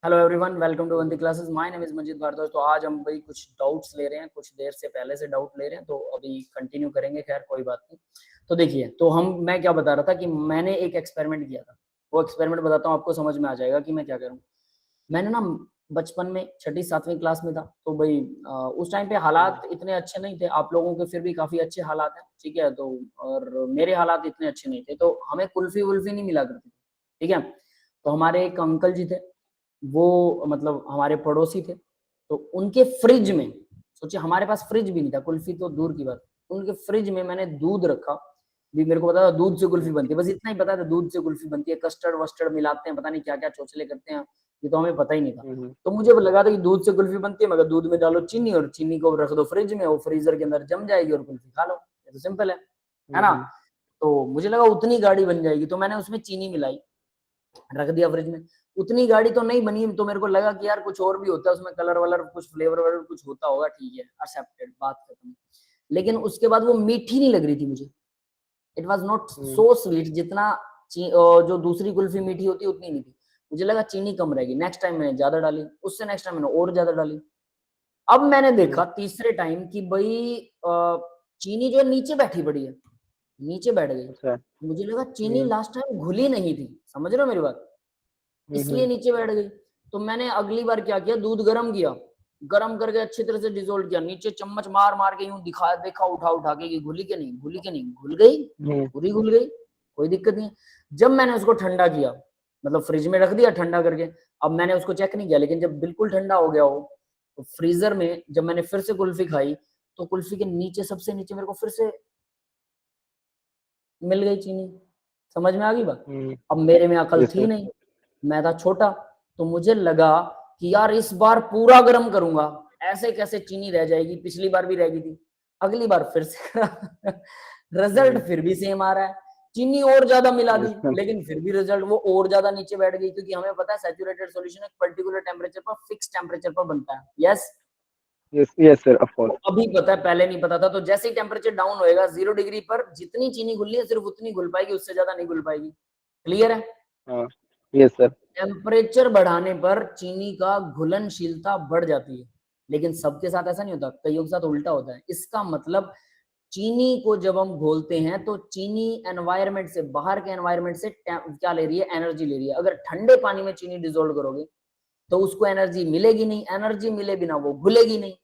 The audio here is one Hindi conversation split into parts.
Hello everyone, welcome to Vandi classes. My name is Manjeet Bhardwaj. तो आज हम भाई कुछ डाउट्स ले रहे हैं, कुछ देर से पहले से डाउट ले रहे हैं, तो अभी कंटिन्यू करेंगे। खैर कोई बात नहीं। तो देखिए, तो मैं क्या बता रहा था कि मैंने एक एक्सपेरिमेंट किया था। वो एक्सपेरिमेंट बताता हूँ, आपको समझ में आ जाएगा कि मैं क्या करूँ। मैंने ना बचपन में छठी सातवीं क्लास में था, तो भाई उस टाइम पे हालात इतने अच्छे नहीं थे। आप लोगों के फिर भी काफी अच्छे हालात हैं, ठीक है। तो और मेरे हालात इतने अच्छे नहीं थे, तो हमें कुल्फी वुल्फी नहीं मिला करती थी, ठीक है। तो हमारे एक अंकल जी थे, वो मतलब हमारे पड़ोसी थे। तो उनके फ्रिज में, सोचिए हमारे पास फ्रिज भी नहीं था, कुल्फी तो दूर की बात। उनके फ्रिज में मैंने दूध रखा। भी मेरे को पता था दूध से कुल्फी बनती है, बस इतना ही पता था दूध से कुल्फी बनती है। कस्टर्ड वस्टर्ड मिलाते हैं, पता नहीं क्या क्या चोचले करते हैं, ये तो हमें पता ही नहीं था। तो मुझे लगा था कि दूध से कुल्फी बनती है, मगर दूध में डालो चीनी और चीनी को रख दो फ्रिज में, वो फ्रीजर के अंदर जम जाएगी और कुल्फी खा लो। ये तो सिंपल है ना। तो मुझे लगा उतनी गाढ़ी बन जाएगी, तो मैंने उसमें चीनी मिलाई, रख दिया फ्रिज में। उतनी गाढ़ी तो नहीं बनी, तो मेरे को लगा कि यार कुछ और भी होता है उसमें, कलर वलर कुछ फ्लेवर वलर कुछ होता होगा, ठीक है, एक्सेप्टेड, बात खत्म। लेकिन उसके बाद वो मीठी नहीं लग रही थी मुझे। It was not so sweet, जितना जो दूसरी कुल्फी मीठी होती है उतनी नहीं थी। मुझे लगा चीनी कम रहेगी। नेक्स्ट टाइम मैंने ज्यादा डाली, उससे नेक्स्ट टाइम मैंने और ज्यादा डाली। अब मैंने देखा तीसरे टाइम कि भाई चीनी जो है नीचे बैठी पड़ी है, नीचे बैठ गई। अच्छा। मुझे लगा चीनी लास्ट टाइम घुली नहीं थी, समझ रहे हो मेरी बात, इसलिए नीचे बैठ गई। तो मैंने अगली बार क्या किया, दूध गर्म किया, गर्म करके अच्छी तरह से डिजोल्व किया, नीचे चम्मच मार मार के यूं दिखा देखा उठा उठा के कि घुली के नहीं, घुली के नहीं, घुल गई, पूरी घुल गई, कोई दिक्कत नहीं है। जब मैंने उसको ठंडा किया, मतलब फ्रिज में रख दिया ठंडा करके, अब मैंने उसको चेक नहीं किया, लेकिन जब बिल्कुल ठंडा हो गया हो, तो फ्रीजर में जब मैंने फिर से कुल्फी खाई, तो कुल्फी के नीचे, सबसे नीचे मेरे को फिर से मिल गई चीनी। समझ में आ गई बात। अब मेरे में अकल यस थी सर। नहीं, मैं था छोटा। तो मुझे लगा कि यार इस बार पूरा गर्म करूंगा, ऐसे कैसे चीनी रह जाएगी, पिछली बार भी रह गई थी। अगली बार फिर से रिजल्ट फिर भी सेम आ रहा है, चीनी और ज्यादा मिला दी, यस सर। लेकिन फिर भी रिजल्ट वो और ज्यादा नीचे बैठ गई, क्योंकि हमें पता है सैचुरेटेड सॉल्यूशन एक पर्टिकुलर टेम्परेचर पर, फिक्स टेम्परेचर पर बनता है। Yes. Yes yes sir, of तो कोर्स। अभी पता है, पहले नहीं पता था। तो जैसे ही टेम्परेचर डाउन होएगा 0 डिग्री पर, जितनी चीनी घुलनी है सिर्फ उतनी घुल पाएगी, उससे ज्यादा नहीं घुल पाएगी। क्लियर है। हाँ। Yes sir. टेम्परेचर बढ़ाने पर चीनी का घुलनशीलता बढ़ जाती है, लेकिन सबके साथ ऐसा नहीं होता, कईयों के साथ उल्टा होता है। इसका मतलब चीनी को जब हम घोलते हैं, तो चीनी एनवायरमेंट से, बाहर के एनवायरमेंट से क्या ले रही है, एनर्जी ले रही है। अगर ठंडे पानी में चीनी डिजोल्व करोगे, तो उसको एनर्जी मिलेगी नहीं, एनर्जी मिले बिना वो घुलेगी नहीं।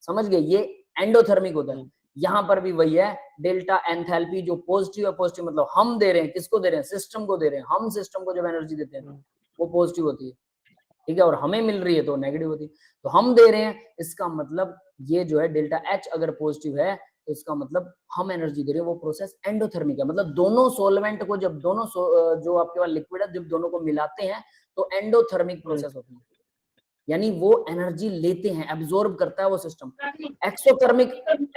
समझ गए, ये एंडोथर्मिक होता है। यहां पर भी वही है, डेल्टा एंथैल्पी जो पॉजिटिव है, पॉजिटिव मतलब हम दे रहे हैं, किसको दे रहे हैं, सिस्टम को दे रहे हैं। हम सिस्टम को जब एनर्जी देते हैं वो पॉजिटिव होती है, ठीक है, और हमें मिल रही है तो नेगेटिव होती है। तो हम दे रहे हैं, इसका मतलब ये जो है डेल्टा एच अगर पॉजिटिव है, तो इसका मतलब हम एनर्जी दे रहे हैं। वो प्रोसेस एंडोथर्मिक है, मतलब दोनों सोलवेंट को जब दोनों जो आपके पास लिक्विड है, जब दोनों को मिलाते हैं, तो एंडोथर्मिक प्रोसेस होती है, यानी वो एनर्जी लेते हैं, एब्जॉर्ब करता है वो सिस्टम। एक्सोथर्मिक,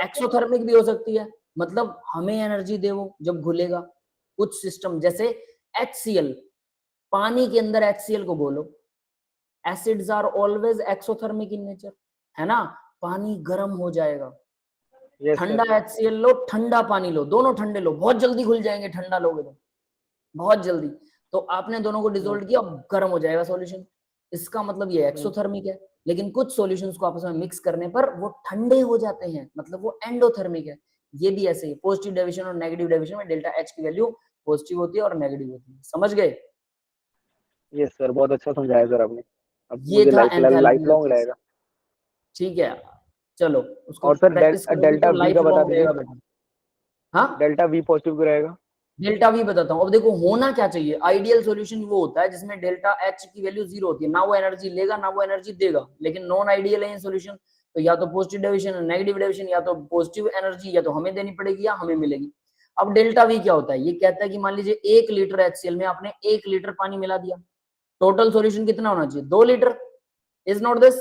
एक्सोथर्मिक भी हो सकती है, मतलब हमें एनर्जी दे वो जब घुलेगा। कुछ सिस्टम जैसे HCl, पानी के अंदर HCl को बोलो, acids are always exothermic in nature, है ना। पानी गर्म हो जाएगा, यस सर। ठंडा HCl लो, ठंडा पानी लो, दोनों ठंडे लो, बहुत जल्दी घुल जाएंगे, ठंडा लोगे तो बहुत जल्दी। तो आपने दोनों को डिसोल्व किया, अब गर्म हो जाएगा सॉल्यूशन। इसका मतलब ये एक्सोथर्मिक है। लेकिन कुछ सॉल्यूशंस को आपस में मिक्स करने पर वो ठंडे हो जाते हैं, मतलब वो एंडोथर्मिक है। ये भी ऐसे ही, पॉजिटिव डेविएशन और नेगेटिव डेविएशन में डेल्टा एच की वैल्यू पॉजिटिव होती है और नेगेटिव होती है। समझ गए। यस सर, बहुत अच्छा समझाया सर आपने। अब ये मुझे था लाइफ एंथैल्पी का लॉन्ग केस, रहेगा। ठीक है। चलो, उसको और सर प्रैक्टिस करोगे डेल्टा तो वी लाइफ का बता लॉन्ग दीजिए। रहेगा बेटा। हाँ, डेल्टा वी पॉजिटिव क्यों रहेगा? डेल्टा वी बताता हूँ। अब देखो होना क्या चाहिए, आइडियल सॉल्यूशन वो होता है जिसमें डेल्टा एच की वैल्यू 0 होती है, ना वो एनर्जी लेगा ना वो एनर्जी देगा। लेकिन नॉन आइडियल है सॉल्यूशन, तो या तो पॉजिटिव डेविएशन नेगेटिव डेविएशन, या तो पॉजिटिव एनर्जी या तो हमें देनी पड़ेगी या हमें मिलेगी। अब डेल्टा वी क्या होता है, ये कहता है कि मान लीजिए 1 लीटर HCl में आपने 1 लीटर पानी मिला दिया, टोटल सॉल्यूशन कितना होना चाहिए, 2 litre. Is not this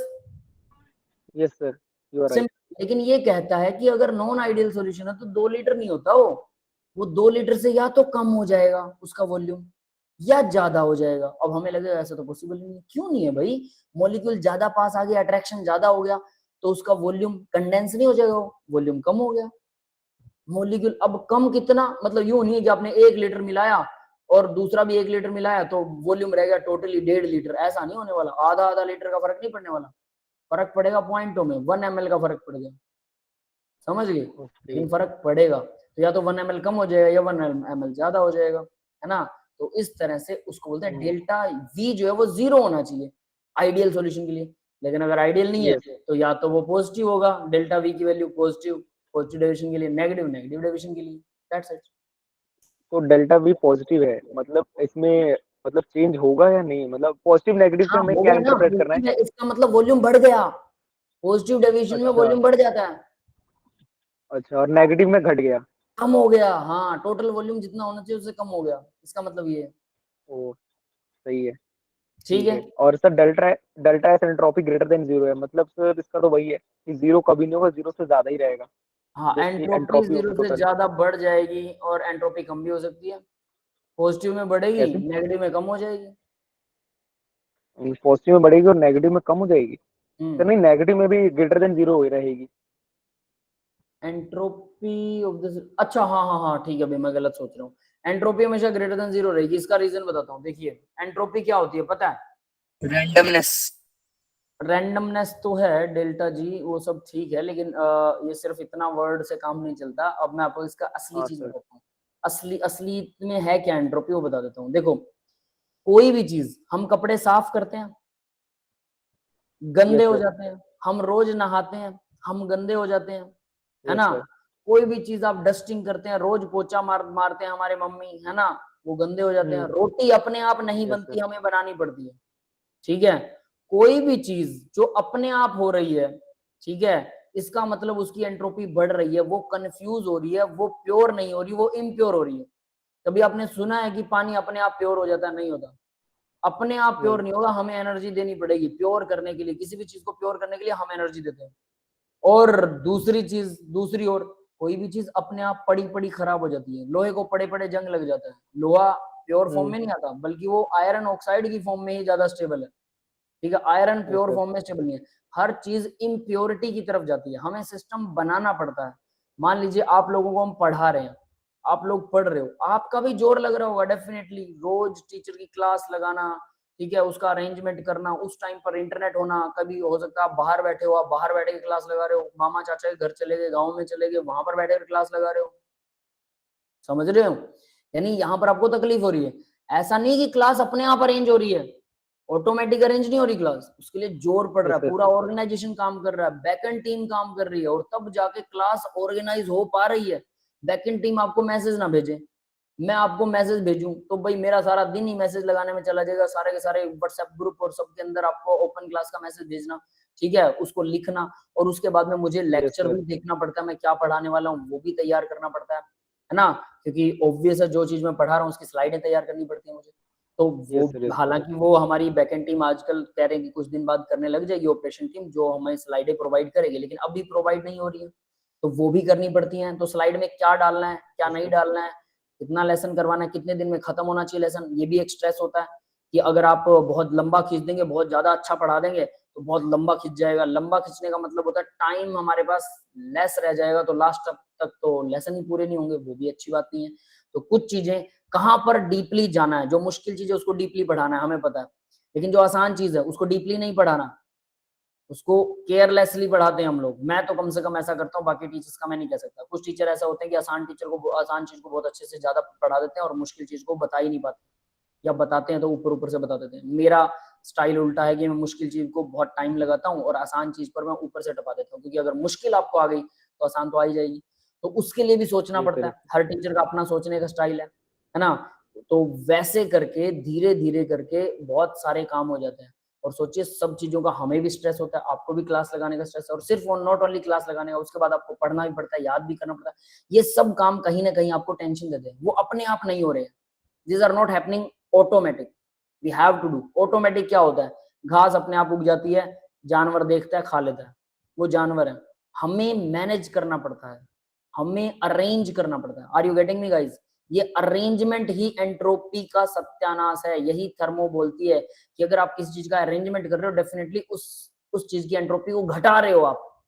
yes sir, you are right. Simple. लेकिन ये कहता है कि अगर नॉन आइडियल सॉल्यूशन है तो 2 लीटर नहीं होता, वो 2 लीटर से या तो कम हो जाएगा उसका वॉल्यूम, या ज्यादा हो जाएगा। अब हमें लगेगा ऐसा तो पॉसिबल नहीं है। क्यों नहीं है भाई, मॉलिक्यूल ज्यादा पास आ गया, अट्रैक्शन ज्यादा हो गया, तो उसका वॉल्यूम कंडेंस नहीं हो जाएगा, वॉल्यूम कम हो गया। मॉलिक्यूल अब कम कितना, मतलब यूं नहीं है कि आपने 1 लीटर मिलाया और दूसरा भी 1 लीटर मिलाया तो वॉल्यूम रह गया टोटली 1.5 लीटर। ऐसा नहीं होने वाला, आधा आधा लीटर का फर्क नहीं पड़ने वाला, फर्क पड़ेगा पॉइंटों में, 1 ml का फर्क पड़ गया, समझ गए, ओके। लेकिन फर्क पड़ेगा। तो या तो 1 ml कम हो जाएगा या 1 ml ज्यादा हो जाएगा, है ना। तो इस तरह से उसको बोलते हैं डेल्टा वी जो है वो 0 होना चाहिए आइडियल सॉल्यूशन के लिए। लेकिन अगर आइडियल नहीं है यस। तो या तो वो पॉजिटिव होगा, डेल्टा वी की वैल्यू पॉजिटिव, पॉजिटिव डेविएशन के लिए, नेगेटिव नेगेटिव डेविएशन के लिए, दैट्स इट। तो डेल्टा वी पॉजिटिव है, मतलब इसमें मतलब चेंज होगा या नहीं? मतलब पॉजिटिव नेगेटिव से हाँ हमें क्या होगा ना, इंटरप्रेट करना है? पॉजिटिव है इसका मतलब वॉल्यूम बढ़ गया, पॉजिटिव डेविएशन में अच्छा, वॉल्यूम बढ़ जाता है, अच्छा, और नेगेटिव में घट गया। कम हो गया, हाँ टोटल वॉल्यूम जितना होना चाहिए उससे कम हो गया, इसका मतलब ये है। ओह! सही है, ठीक ठीक है, है। और sir delta delta S entropy greater than 0 है, मतलब सर इसका तो वही है कि 0 कभी नहीं होगा, 0 से ज़्यादा ही रहेगा, हाँ जो कि एंट्रोपी एंट्रोपी होगी 0 से टोटल। ज्यादा बढ़ जाएगी और एंट्रोपी कम भी हो सकती है, पॉजिटिव में बढ़ेगी कैसे? नेगेटिव में कम हो जाएगी। पॉजिटिव में बढ़ेगी और नेगेटिव में कम हो जाएगी? सर हम्म नहीं, नेगेटिव में भी ग्रेटर देन 0 ही रहेगी। एंट्रोपी ऑफ दिस, अच्छा हाँ हाँ हाँ ठीक है, अभी मैं गलत सोच रहा हूँ, एंट्रोपी हमेशा ग्रेटर देन 0 रहेगी। इसका रीजन बताता हूँ, देखिए एंट्रोपी क्या होती है पता है, रैंडमनेस। रैंडमनेस तो है डेल्टा जी, वो सब ठीक है, लेकिन ये सिर्फ इतना वर्ड से काम नहीं चलता। अब मैं आपको इसका असली हाँ चीज सर। बताता हूँ, असली असली में है क्या एंट्रोपी वो बता देता हूँ। देखो कोई भी चीज, हम कपड़े साफ करते हैं गंदे यस हो सर। जाते हैं, हम रोज नहाते हैं हम गंदे हो जाते हैं, है यस ना। सर। कोई भी चीज आप डस्टिंग करते हैं, रोज पोछा मारते हैं हमारे मम्मी, है ना, वो गंदे हो जाते हैं। हुँ। रोटी अपने आप नहीं यस सर। बनती, हमें बनानी पड़ती है, ठीक है। कोई भी चीज जो अपने आप हो रही है, ठीक है, इसका मतलब उसकी एंट्रोपी बढ़ रही है, वो कंफ्यूज हो रही है, वो प्योर नहीं हो रही, वो इम्प्योर हो रही है। कभी आपने सुना है कि पानी अपने आप प्योर हो जाता है? नहीं होता, अपने आप नहीं। प्योर नहीं होगा, हमें एनर्जी देनी पड़ेगी प्योर करने के लिए। किसी भी चीज को प्योर करने के लिए हम एनर्जी देते हैं। और दूसरी चीज, दूसरी ओर कोई भी चीज अपने आप पड़ी पड़ी खराब हो जाती है। लोहे को पड़े पड़े जंग लग जाता है, लोहा प्योर फॉर्म हुँ। में नहीं आता, बल्कि वो आयरन ऑक्साइड की फॉर्म में ही ज्यादा स्टेबल है, ठीक है, iron yes pure sir. Form में स्टेबल नहीं है। हर चीज इम्प्योरिटी की तरफ जाती है, हमें सिस्टम बनाना पड़ता है। मान लीजिए आप लोगों को हम पढ़ा रहे हैं, आप लोग पढ़ रहे हो, आपका भी जोर लग रहा होगा डेफिनेटली, रोज टीचर की क्लास लगाना, ठीक है, उसका अरेंजमेंट करना, उस टाइम पर इंटरनेट होना, कभी हो सकता है आप बाहर बैठे हो, आप बाहर बैठे के क्लास लगा रहे हो, मामा चाचा के घर चले गए, गाँव में चले गए, वहां पर बैठे क्लास लगा रहे हो, समझ रहे हो। यानी यहाँ पर आपको तकलीफ हो रही है, ऐसा नहीं कि क्लास अपने आप अरेंज हो रही है, ऑटोमेटिक अरेंज नहीं हो रही क्लास, उसके लिए जोर पड़ रहा यस है, सर। पूरा ऑर्गेनाइजेशन काम कर रहा है, बैकएंड टीम काम कर रही है, और तब जाके क्लास ऑर्गेनाइज हो पा रही है। बैकएंड टीम आपको मैसेज ना भेजे, मैं आपको मैसेज भेजूं तो भाई मेरा सारा दिन ही मैसेज लगाने में चला जाएगा, सारे के सारे व्हाट्सएप ग्रुप और सबके अंदर आपको ओपन क्लास का मैसेज भेजना, ठीक है, उसको लिखना, और उसके बाद में मुझे यस लेक्चर सर। भी देखना पड़ता है, मैं क्या पढ़ाने वाला हूँ वो भी तैयार करना पड़ता है ना, क्योंकि ऑब्वियस है जो चीज मैं पढ़ा रहा हूँ उसकी स्लाइडें तैयार करनी पड़ती है मुझे। तो वो यस सर। यस। हालांकि वो हमारी बैकएंड टीम आजकल कह रहे हैं कि कुछ दिन बाद करने लग जाएगी, ऑपरेशन टीम जो हमें स्लाइडें प्रोवाइड करेगी, लेकिन अभी प्रोवाइड नहीं हो रही है, तो वो भी करनी पड़ती हैं। तो स्लाइड में क्या डालना है क्या यस नहीं सर। डालना है, कितना लेसन करवाना है, कितने दिन में खत्म होना चाहिए लेसन, ये भी एक स्ट्रेस होता है कि अगर आप बहुत लंबा खींच देंगे, बहुत ज्यादा अच्छा पढ़ा देंगे तो बहुत लंबा खींच जाएगा। लंबा खींचने का मतलब होता है टाइम हमारे पास लेस रह जाएगा, तो लास्ट तक तो लेसन ही पूरे नहीं होंगे, वो भी अच्छी बात नहीं है। तो कुछ चीजें कहाँ पर डीपली जाना है, जो मुश्किल चीज है उसको डीपली पढ़ाना है, हमें पता है, लेकिन जो आसान चीज है उसको डीपली नहीं पढ़ाना, उसको केयरलेसली पढ़ाते हैं हम लोग। मैं तो कम से कम ऐसा करता हूँ, बाकी टीचर्स का मैं नहीं कह सकता। कुछ टीचर ऐसा होते हैं कि आसान टीचर को, आसान चीज को बहुत अच्छे से ज्यादा पढ़ा देते हैं और मुश्किल चीज को बता ही नहीं पाते, या बताते हैं तो ऊपर ऊपर से बता देते हैं। मेरा स्टाइल उल्टा है कि मैं मुश्किल चीज को बहुत टाइम लगाता हूँ और आसान चीज पर मैं ऊपर से टपा देता हूँ, क्योंकि अगर मुश्किल आपको आ गई तो आसान तो आ ही जाएगी। तो उसके लिए भी सोचना यस पड़ता सर। है, हर टीचर का अपना सोचने का स्टाइल है ना। तो वैसे करके धीरे धीरे करके बहुत सारे काम हो जाते हैं। और सोचिए सब चीजों का हमें भी स्ट्रेस होता है, आपको भी क्लास लगाने का स्ट्रेस है, और सिर्फ नॉट ओनली क्लास लगाने का, उसके बाद आपको पढ़ना भी पड़ता है, याद भी करना पड़ता है। ये सब काम कहीं ना कहीं आपको टेंशन देते हैं, वो अपने आप नहीं हो रहे हैं, these are not happening automatic, we have to do। Automatic क्या होता है, घास अपने आप उग जाती है, जानवर देखता है खा लेता है, वो जानवर है, हमें मैनेज करना पड़ता है, हमें अरेंज करना पड़ता है। Are you getting me guys? ये अरेंजमेंट ही एंट्रोपी का सत्यानाश है। यही थर्मो बोलती है कि अगर आप किसी चीज का अरेंजमेंट कर रहे हो, डेफिनेटली उस चीज की एंट्रोपी को घटा रहे हो, आप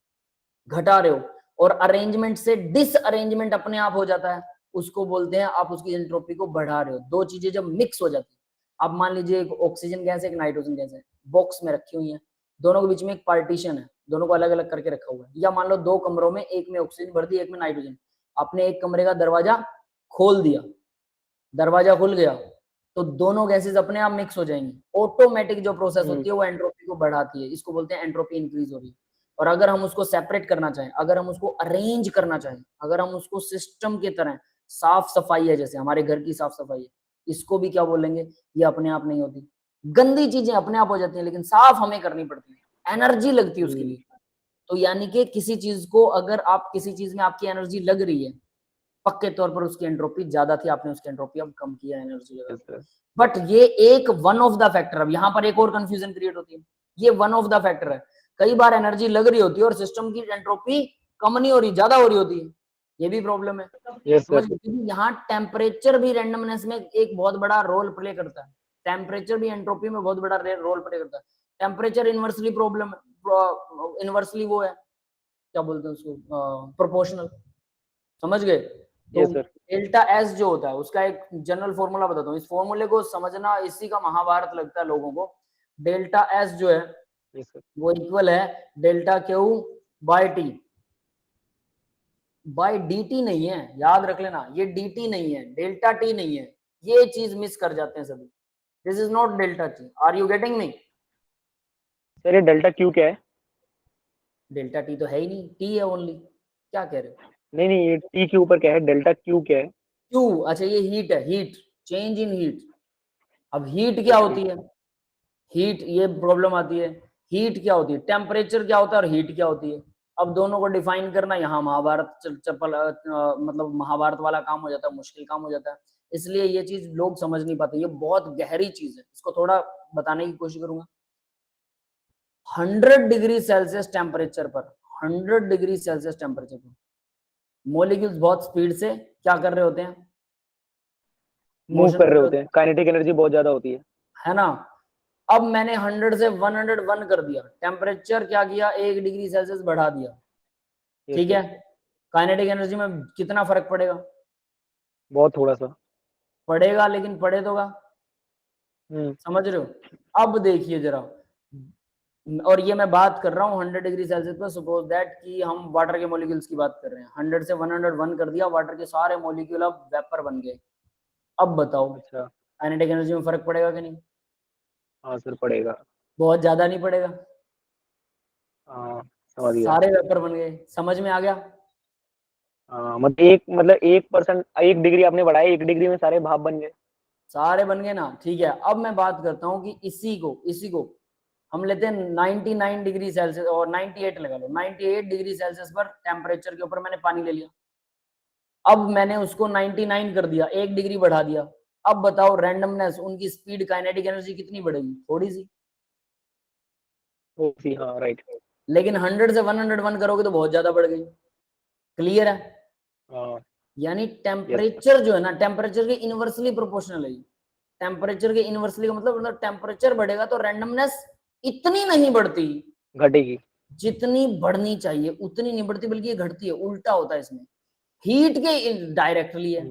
घटा रहे हो। और अरेंजमेंट से डिसअरेंजमेंट अपने आप हो जाता है, उसको बोलते हैं आप उसकी एंट्रोपी को बढ़ा रहे हो। दो चीजें जब मिक्स हो जाती है, अब मान लीजिए एक ऑक्सीजन गैस है, एक नाइट्रोजन गैस है, बॉक्स में रखी हुई है, दोनों के बीच में एक पार्टीशन है, दोनों को अलग अलग करके रखा हुआ है। या मान लो दो कमरों में, एक में ऑक्सीजन भर दी, एक में नाइट्रोजन, आपने एक कमरे का दरवाजा खोल दिया, दरवाजा खुल गया, तो दोनों गैसेस अपने आप मिक्स हो जाएंगी। ऑटोमेटिक जो प्रोसेस होती है वो एंट्रोपी को बढ़ाती है, इसको बोलते हैं एंट्रोपी इंक्रीज हो रही है। और अगर हम उसको सेपरेट करना चाहें, अगर हम उसको अरेंज करना चाहें, अगर हम उसको सिस्टम की तरह, साफ सफाई है जैसे हमारे घर की साफ सफाई है, इसको भी क्या बोलेंगे, ये अपने आप नहीं होती। गंदी चीजें अपने आप हो जाती हैं, लेकिन साफ हमें करनी पड़ती है, एनर्जी लगती है उसके लिए। तो यानी कि किसी चीज को, अगर आप किसी चीज में आपकी एनर्जी लग रही है, पक्के तौर पर उसकी एंट्रोपी ज्यादा थी, आपने उसकी एंट्रोपी अब कम किया, एनर्जी लगा। बट ये एक वन ऑफ द फैक्टर, अब यहाँ पर एक और कंफ्यूजन क्रिएट होती है, ये वन ऑफ द फैक्टर है। कई बार एनर्जी लग रही होती है और सिस्टम की एंट्रोपी कम नहीं हो रही, ज्यादा हो रही होती है, ये भी प्रॉब्लम है। समझ, क्योंकि यहाँ टेम्परेचर भी रैंडमनेस में एक बहुत बड़ा रोल प्ले करता है, टेम्परेचर भी एंट्रोपी में बहुत बड़ा रोल प्ले करता है। टेम्परेचर इनवर्सली प्रॉब्लम, इनवर्सली वो है, क्या बोलते हैं उसको, प्रोपोर्शनल। समझ गए? तो डेल्टा एस जो होता है उसका एक जनरल फॉर्मूला बताता हूँ, इस फॉर्मूले को समझना इसी का महाभारत लगता है लोगों को। डेल्टा एस जो है वो इक्वल है delta Q by t, by d t नहीं है, याद रख लेना, ये डी टी नहीं है, डेल्टा टी नहीं है, ये चीज मिस कर जाते हैं सभी। This is not delta t, are you getting me? Sir ये डेल्टा क्यू क्या है? डेल्टा टी तो है ही नहीं, टी है ओनली, क्या कह रहे हो? नहीं नहीं, ये टी के ऊपर क्या है, डेल्टा क्यू क्या है? क्यू, अच्छा ये हीट है, हीट, चेंज इन हीट। अब हीट क्या होती है, हीट, ये प्रॉब्लम आती है, हीट क्या होती है, टेम्परेचर क्या होता है और हीट क्या होती है। अब दोनों को डिफाइन करना यहाँ महाभारत चप्पल मतलब महाभारत वाला काम हो जाता है, मुश्किल काम हो जाता है। इसलिए ये चीज लोग समझ नहीं पाते, ये बहुत गहरी चीज है, इसको थोड़ा बताने की कोशिश करूंगा। 100 डिग्री सेल्सियस टेम्परेचर पर, 100 डिग्री सेल्सियस टेम्परेचर पर मॉलिक्यूल्स बहुत स्पीड से क्या कर रहे होते हैं, मूव कर रहे होते हैं, काइनेटिक एनर्जी बहुत ज्यादा होती है ना। अब मैंने 100 से 101 कर दिया, टेम्परेचर क्या किया, 1 डिग्री सेल्सियस बढ़ा दिया, ठीक है। काइनेटिक एनर्जी में कितना फर्क पड़ेगा? बहुत थोड़ा सा पड़ेगा, लेकिन पड़े तो का, समझ रहे हो? अब देखिए जरा, और ये मैं बात कर रहा हूँ 100 डिग्री सेल्सियस पर, सपोज दैट कि हम वाटर के मॉलिक्यूल्स की बात कर रहे हैं, 100 से 101 कर दिया, वाटर के सारे मॉलिक्यूल अब वेपर बन गए। अब बताओ, अच्छा, काइनेटिक एनर्जी में फर्क पड़ेगा कि नहीं? हाँ सर पड़ेगा। बहुत ज्यादा नहीं पड़ेगा, हाँ समझ गया। सारे वेपर बन गए, समझ में आ गया? हाँ मतलब 1%, 1 डिग्री आपने बढ़ाया, 1 डिग्री में सारे भाप बन गए। सारे बन गए ना, ठीक है। अब मैं बात करता हूँ कि इसी को हम लेते हैं 99 डिग्री सेल्सियस और 98 लगा लो, 98 डिग्री सेल्सियस पर टेम्परेचर के ऊपर मैंने पानी ले लिया। अब मैंने उसको 99 कर दिया, 1 डिग्री बढ़ा दिया। अब बताओ रैंडमनेस, उनकी स्पीड, काइनेटिक एनर्जी कितनी बढ़ेगी? थोड़ी सी। हाँ राइट। लेकिन 100 से 101 करोगे तो बहुत ज्यादा बढ़ गई। क्लियर है? हाँ यानी टेम्परेचर जो है ना, टेम्परेचर के इनवर्सली प्रोपोर्शनल है। टेम्परेचर के इनवर्सली का मतलब टेम्परेचर बढ़ेगा तो रैंडमनेस इतनी नहीं बढ़ती, घटेगी, जितनी बढ़नी चाहिए उतनी नहीं बढ़ती, बल्कि ये घटती है, उल्टा होता है इसमें। हीट के डायरेक्टली है।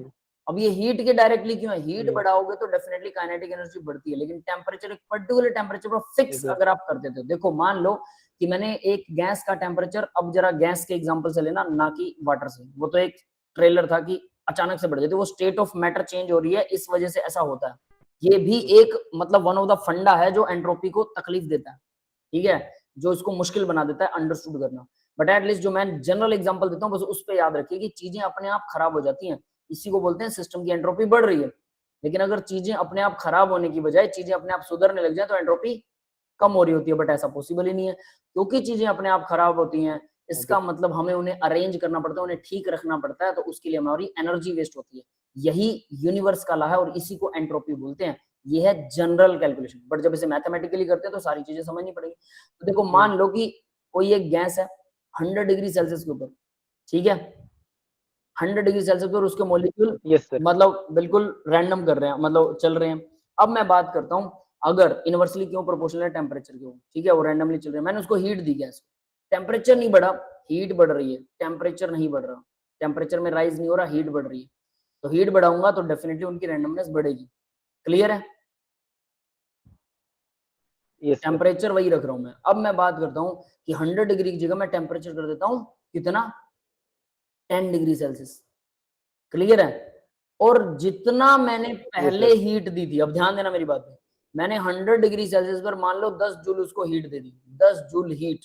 अब ये हीट के डायरेक्टली क्यों है? हीट बढ़ाओगे तो डेफिनेटली काइनेटिक एनर्जी बढ़ती है, लेकिन टेम्परेचर, एक पर्टिकुलर टेम्परेचर पर फिक्स अगर आप कर देते हो, देखो मान लो कि मैंने एक गैस का टेम्परेचर, अब जरा गैस के एग्जांपल से लेना, ना कि वाटर से, वो तो एक ट्रेलर था कि अचानक से बढ़ जाती है, वो स्टेट ऑफ मैटर चेंज हो रही है, इस वजह से ऐसा होता है। ये भी एक मतलब वन ऑफ द फंडा है जो एंट्रोपी को तकलीफ देता है, ठीक है, जो इसको मुश्किल बना देता है अंडरस्टूड करना। बट एटलीस्ट जो मैं जनरल एग्जांपल देता हूँ, बस उस पर याद रखिए कि चीजें अपने आप खराब हो जाती हैं, इसी को बोलते हैं सिस्टम की एंट्रोपी बढ़ रही है। लेकिन अगर चीजें अपने आप खराब होने की बजाय चीजें अपने आप सुधरने लग जाए तो एंट्रोपी कम हो रही होती है, बट ऐसा पॉसिबल ही नहीं है, क्योंकि चीजें अपने आप खराब होती हैं, इसका मतलब हमें उन्हें अरेंज करना पड़ता है, उन्हें ठीक रखना पड़ता है, तो उसके लिए हमारी एनर्जी वेस्ट होती है। यही यूनिवर्स का लॉ है और इसी को एंट्रोपी बोलते हैं। ये है जनरल कैलकुलेशन, बट जब इसे मैथमेटिकली करते हैं तो सारी चीजें समझनी पड़ेगी। तो देखो मान लो कि कोई एक गैस है 100 डिग्री सेल्सियस के ऊपर, ठीक है, 100 डिग्री सेल्सियस पर उसके मॉलिक्यूल मतलब बिल्कुल रैंडम कर रहे हैं, मतलब चल रहे हैं। अब मैं बात करता हूं, अगर इनवर्सली क्यों प्रोपोर्शनल है टेम्परेचर के, ठीक है, वो रैंडमली चल रहे हैं, मैंने उसको हीट दी गैस, टेम्परेचर नहीं बढ़ा, हीट बढ़ रही है, टेम्परेचर नहीं बढ़ रहा, टेम्परेचर में राइज नहीं हो रहा, हीट बढ़ रही है। तो हीट बढ़ाऊंगा तो डेफिनेटली उनकी रैंडमनेस बढ़ेगी। क्लियर है? Yes sir. टेम्परेचर वही रख रहा हूं मैं। अब मैं बात करता हूं कि 100 डिग्री की जगह मैं टेम्परेचर कर देता हूं कितना, 10 डिग्री सेल्सियस। क्लियर है? और जितना मैंने यस पहले सर। हीट दी थी, अब ध्यान देना मेरी बात में, मैंने 100 डिग्री सेल्सियस पर मान लो 10 जूल उसको हीट दे दी, 10 जूल हीट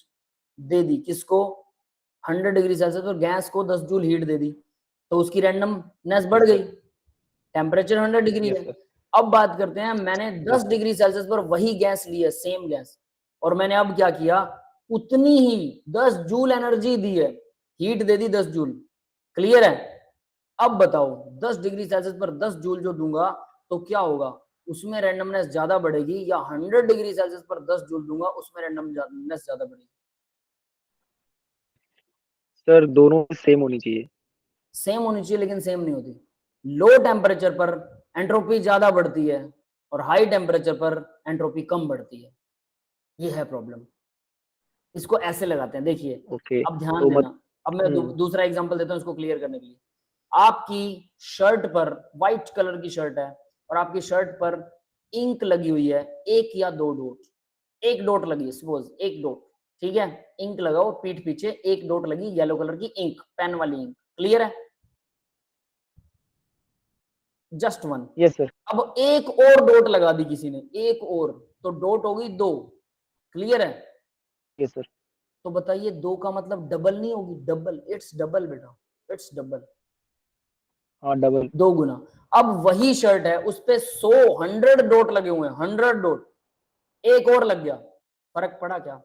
दे दी किसको, 100 डिग्री सेल्सियस पर गैस को 10 जूल हीट दे दी, तो उसकी रैंडमनेस बढ़ यस गई। सर। टेम्परेचर 100 डिग्री यस है। सर। अब बात करते हैं, मैंने यस 10 सर। डिग्री सेल्सियस पर वही गैस ली है, सेम गैस, और मैंने अब क्या किया, उतनी ही 10 जूल एनर्जी दी है, हीट दे दी 10 जूल। क्लियर है? अब बताओ 10 डिग्री सेल्सियस पर 10 जूल जो दूंगा तो क्या होगा, उसमें रैंडमनेस ज्यादा बढ़ेगी, या 100 डिग्री सेल्सियस पर 10 जूल दूंगा उसमें रैंडमनेस ज्यादा बढ़ेगी? सर दोनों सेम होनी चाहिए। सेम होनी चाहिए, लेकिन सेम नहीं होती। लो टेम्परेचर पर एंट्रोपी ज्यादा बढ़ती है और हाई टेम्परेचर पर एंट्रोपी कम बढ़ती है। ये है प्रॉब्लम। इसको ऐसे लगाते हैं, देखिए, ओके अब ध्यान तो मत देना। अब मैं दूसरा एग्जांपल देता हूं इसको क्लियर करने के लिए। आपकी शर्ट पर, व्हाइट कलर की शर्ट है और आपकी शर्ट पर इंक लगी हुई है, एक या दो डॉट, एक डॉट लगी है, सपोज एक डॉट, ठीक है, इंक लगाओ पीठ पीछे, एक डॉट लगी येलो कलर की इंक, पेन वाली इंक। क्लियर है? Just one. Yes sir. अब एक और डॉट लगा दी किसी ने, एक और, तो डॉट होगी दो। क्लियर है? Yes sir. तो बताइए दो का मतलब डबल नहीं होगी? डबल, इट्स डबल बेटा, इट्स डबल, हाँ डबल। दो गुना। अब वही शर्ट है, उस पे 100, 100 डॉट लगे हुए हैं, 100 डॉट, एक और लग गया, फर्क पड़ा क्या?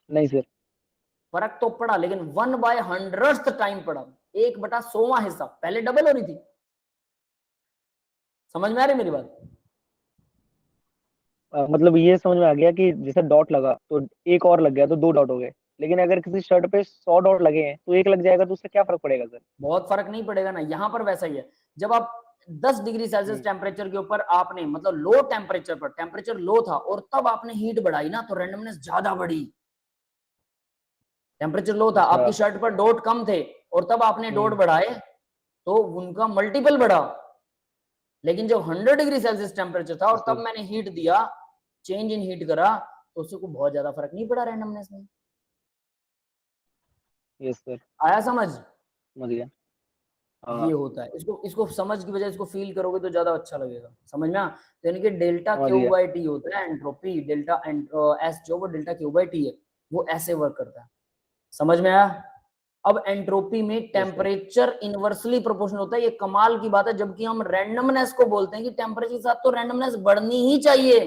नहीं सर। फर्क तो पड़ा, लेकिन 1/100th टाइम पड़ा, 1/100वां हिस्सा। पहले डबल हो रही थी। समझ में आ रही मेरी बात? मतलब ये समझ में आ गया कि जैसे डॉट लगा तो एक और लग गया तो दो डॉट हो गए, लेकिन अगर किसी शर्ट पे 100 डॉट लगे हैं तो एक लग जाएगा तो उससे क्या फर्क पड़ेगा सर? बहुत फर्क नहीं पड़ेगा ना, यहां पर वैसा ही है। जब आप 10 डिग्री सेल्सियस हम्म। टेम्परेचर के ऊपर आपने, मतलब लो टेम्परेचर पर, टेम्परेचर लो था और तब आपने हीट बढ़ाई ना, तो रैंडमनेस ज्यादा बढ़ी। टेम्परेचर लो था, अच्छा। आपकी शर्ट पर डॉट कम थे और तब आपने डॉट हम्म। बढ़ाए, तो उनका मल्टीपल बढ़ा। लेकिन जब 100 डिग्री सेल्सियस टेम्परेचर था और यस तब सर। मैंने हीट दिया, चेंज इन हीट करा, तो उससे कोई बहुत ज्यादा फर्क नहीं पड़ा रैंडमनेस में। Yes sir. आया समझ? समझ गया। ये हाँ। होता है। इसको इसको समझ की बजाय इसको फील करोगे तो ज्यादा अच्छा लगेगा। समझ में? तो यानी कि डेल्टा समझ क्यू गया। बाई टी होता है एंट्रोपी, डेल्टा एस जो वो डेल्टा क्यू बाई टी है, वो ऐसे वर्क करता है। समझ में आया? अब एंट्रोपी में yes sir. Temperature inversely proportional होता है। ये कमाल की बात है, जबकि हम रैंडमनेस को बोलते हैं कि टेम्परेचर के साथ तो रैंडमनेस बढ़नी ही चाहिए,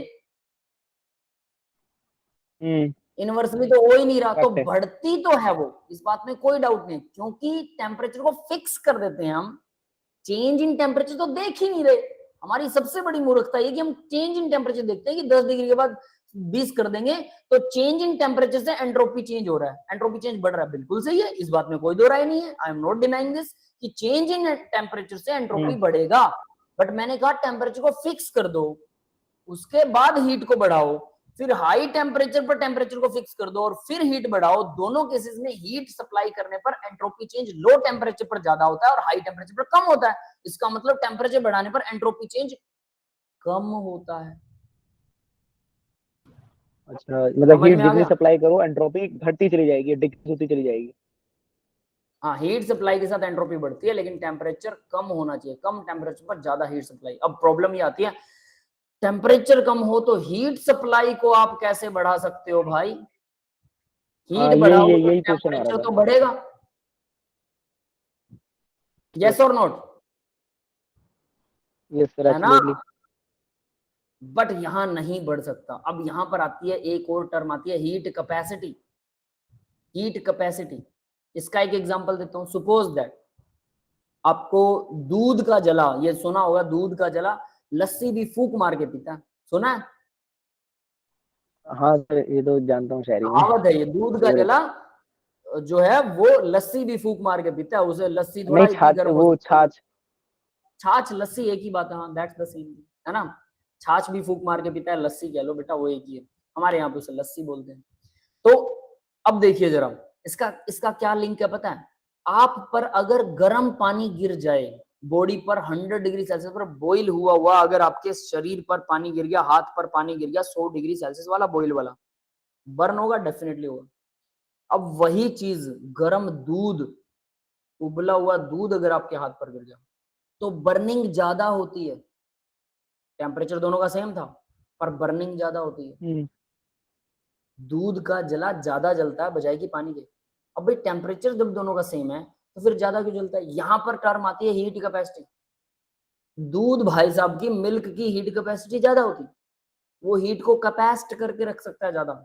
हम्म। इनवर्सली तो हो ही नहीं रहा, तो फैक्ट है। बढ़ती तो है वो, इस बात में कोई डाउट नहीं, क्योंकि टेम्परेचर को फिक्स कर देते हैं हम, चेंज इन टेम्परेचर तो देख ही नहीं रहे। हमारी सबसे बड़ी मूर्खता ये कि हम चेंज इन टेम्परेचर देखते हैं कि 10 डिग्री के बाद 20 कर देंगे तो चेंज इन टेम्परेचर से एंट्रोपी चेंज हो रहा है, एंट्रोपी चेंज बढ़ रहा है। बिल्कुल सही है, इस बात में कोई दो राय नहीं है, I am not denying this कि चेंज इन टेम्परेचर से एंट्रोपी हम्म। बढ़ेगा। बट मैंने कहा टेम्परेचर को फिक्स कर दो, उसके बाद हीट को बढ़ाओ, फिर हाई टेम्परेचर पर टेम्परेचर को फिक्स कर दो और फिर हीट बढ़ाओ। दोनों केसेस में हीट सप्लाई करने पर एंट्रोपी चेंज लो टेम्परेचर पर ज्यादा होता है और हाई टेम्परेचर पर कम होता है। इसका मतलब टेम्परेचर बढ़ाने पर एंट्रोपी चेंज कम होता है। अच्छा मतलब समझ हीट में आ जितनी गया? सप्लाई करो एंट्रोपी घटती चली जाएगी, डिक्रीज होती चली जाएगी। हाँ, हीट सप्लाई के साथ एंट्रोपी बढ़ती है, लेकिन टेम्परेचर कम होना चाहिए, कम टेम्परेचर पर ज्यादा हीट सप्लाई। अब प्रॉब्लम ये आती है, टेम्परेचर कम हो तो हीट सप्लाई को आप कैसे बढ़ा सकते हो भाई? हीट हाँ यही बढ़ाओ यही तो यही क्वेश्चन आ रहा टेम्परेचर था। तो बढ़ेगा, यस। यस और नॉट? यस सर है ना? एब्सोल्युटली। बट यहां नहीं बढ़ सकता। अब यहां पर आती है एक और टर्म आती है, हीट कैपेसिटी। हीट कैपेसिटी, इसका एक एग्जांपल देता हूं। सपोज दैट आपको दूध का जला, ये सुना होगा, दूध का जला लस्सी भी फूक मार के पीता है, सुना है? हाँ सर ये तो जानता हूँ शायरी में। कहावत है ये, दूध का फेवरेट जला जो है वो लस्सी भी फूक मार के पीता है, उसे लस्सी है। थोड़ा नहीं इतनी छाछ, गर्म हो वो सकती है। छाछ। छाछ लस्सी एक ही बात है, हाँ दैट्स द सेम, है ना? छाछ भी फूक मार के पीता है, लस्सी कह लो बेटा, वो एक ही है। हमारे यहाँ पे उसे लस्सी बोलते हैं। तो अब देखिए जरा, इसका इसका क्या लिंक है पता है? आप पर अगर गर्म पानी गिर जाए, बॉडी पर 100 डिग्री सेल्सियस पर बॉईल हुआ हुआ अगर आपके शरीर पर पानी गिर गया, हाथ पर पानी गिर गया 100 डिग्री सेल्सियस वाला बॉईल वाला, बर्न होगा, डेफिनेटली होगा। अब वही चीज गर्म दूध, उबला हुआ दूध अगर आपके हाथ पर गिर गया तो बर्निंग ज्यादा होती है। टेम्परेचर दोनों का सेम था पर बर्निंग ज्यादा होती है। दूध का जला ज्यादा जलता है बजाय कि पानी के। अब भाई टेम्परेचर जब दोनों का सेम है तो फिर ज्यादा क्यों जलता है? यहां पर टर्म आती है हीट कैपेसिटी। दूध भाई साहब की, मिल्क की हीट कैपेसिटी ज्यादा होती, वो हीट को कैपेस्ट करके रख सकता है ज्यादा।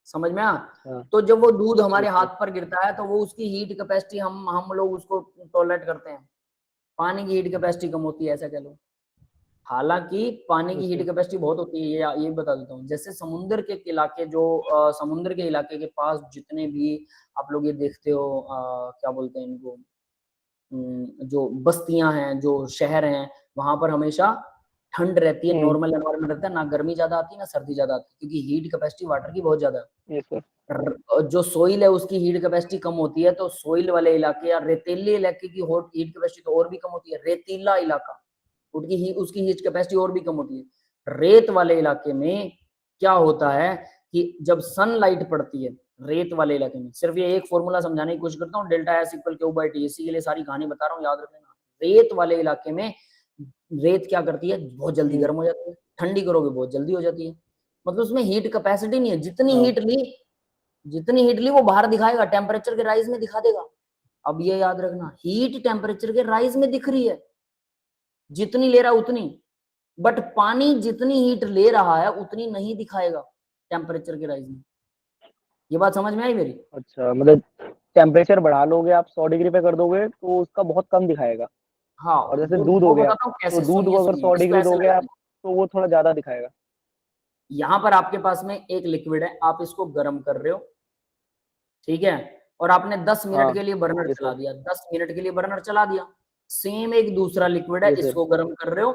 समझ में आ? तो जब वो दूध हमारे हाथ पर गिरता है तो वो उसकी हीट कैपेसिटी हम लोग उसको टॉलरेट करते हैं। पानी की हीट कैपेसिटी कम होती है, ऐसा कह लो। हालांकि पानी की हीट कैपेसिटी बहुत होती है, ये बता देता हूँ। जैसे समुद्र के इलाके, जो समुद्र के इलाके के पास जितने भी आप लोग ये देखते हो, क्या बोलते हैं इनको, जो बस्तियां हैं, जो शहर हैं, वहां पर हमेशा ठंड रहती है, नॉर्मल एनवायरनमेंट रहता है, ना गर्मी ज्यादा आती है ना सर्दी ज्यादा आती है, क्योंकि हीट कैपेसिटी वाटर की बहुत ज्यादा है। जो सोइल है उसकी हीट कैपेसिटी कम होती है, तो सोइल वाले इलाके या रेतीले इलाके की हीट कैपेसिटी तो और भी कम होती है। रेतीला इलाका, उसकी हीट कैपेसिटी और भी कम होती है। रेत वाले इलाके में क्या होता है कि जब सनलाइट पड़ती है रेत वाले इलाके में, सिर्फ ये एक फॉर्मूला समझाने की कोशिश करता हूँ, delta S equal Q by T, इसी के लिए सारी कहानी बता रहा हूँ, याद रखना। रेत वाले इलाके में रेत क्या करती है, बहुत जल्दी गर्म हो जाती है, ठंडी करोगे बहुत जल्दी हो जाती है। मतलब उसमें हीट कैपेसिटी नहीं है, जितनी हीट ली वो बाहर दिखाएगा, टेम्परेचर के राइज में दिखा देगा। अब ये याद रखना, हीट टेम्परेचर के राइज में दिख रही है, जितनी ले रहा उतनी, बट पानी जितनी हीट ले रहा है उतनी नहीं दिखाएगा टेम्परेचर के राइज में। ये बात समझ में आई मेरी? अच्छा, मतलब टेम्परेचर बढ़ा लोगे आप 100 डिग्री पे कर दोगे तो उसका बहुत कम दिखाएगा। हाँ, और जैसे दूध हो वो गया, बताता हूँ तो कैसे, दूध सुनिए को अगर सुनिए, 100 इसको डिग्री ऐसे दोगे लगा आप दें। तो वो थोड़ा ज्यादा दिखाएगा। यहाँ पर आपके पास में एक लिक्विड है, आप इसको गर्म कर रहे हो, ठीक है, और आपने 10 मिनट के लिए बर्नर चला दिया, 10 मिनट के लिए बर्नर चला दिया। सेम एक दूसरा लिक्विड है, इसको गर्म कर रहे हो,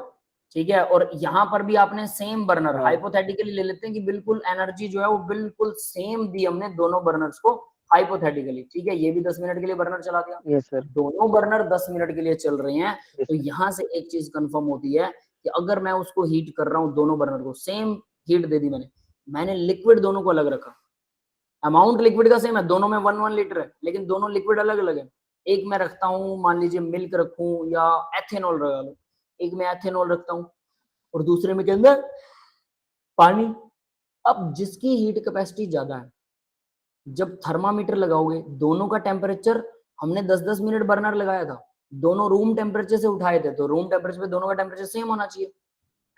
ठीक है, और यहाँ पर भी आपने सेम बर्नर, हाइपोथेटिकली ले लेते हैं कि बिल्कुल एनर्जी जो है वो बिल्कुल सेम दी हमने दोनों बर्नर्स को, हाइपोथेटिकली, ठीक है। ये भी 10 मिनट के लिए बर्नर चला दिया, दोनों बर्नर 10 मिनट के लिए चल रहे हैं। तो यहाँ से एक चीज कंफर्म होती है कि अगर मैं उसको हीट कर रहा हूँ, दोनों बर्नर को सेम हीट दे दी मैंने लिक्विड दोनों को अलग रखा, अमाउंट लिक्विड का सेम है, दोनों में 1 लीटर है, लेकिन दोनों लिक्विड अलग अलग है। एक मैं रखता हूँ, मान लीजिए मिल्क रखूं या एथेनॉल लगा लो, एक में एथेनॉल रखता हूँ और दूसरे में के अंदर पानी। अब जिसकी हीट कैपेसिटी ज्यादा है, जब थर्मामीटर लगाओगे, दोनों का टेम्परेचर, हमने 10-10 मिनट बर्नर लगाया था, दोनों रूम टेम्परेचर से उठाए थे, तो रूम टेम्परेचर पे दोनों का टेम्परेचर सेम होना चाहिए,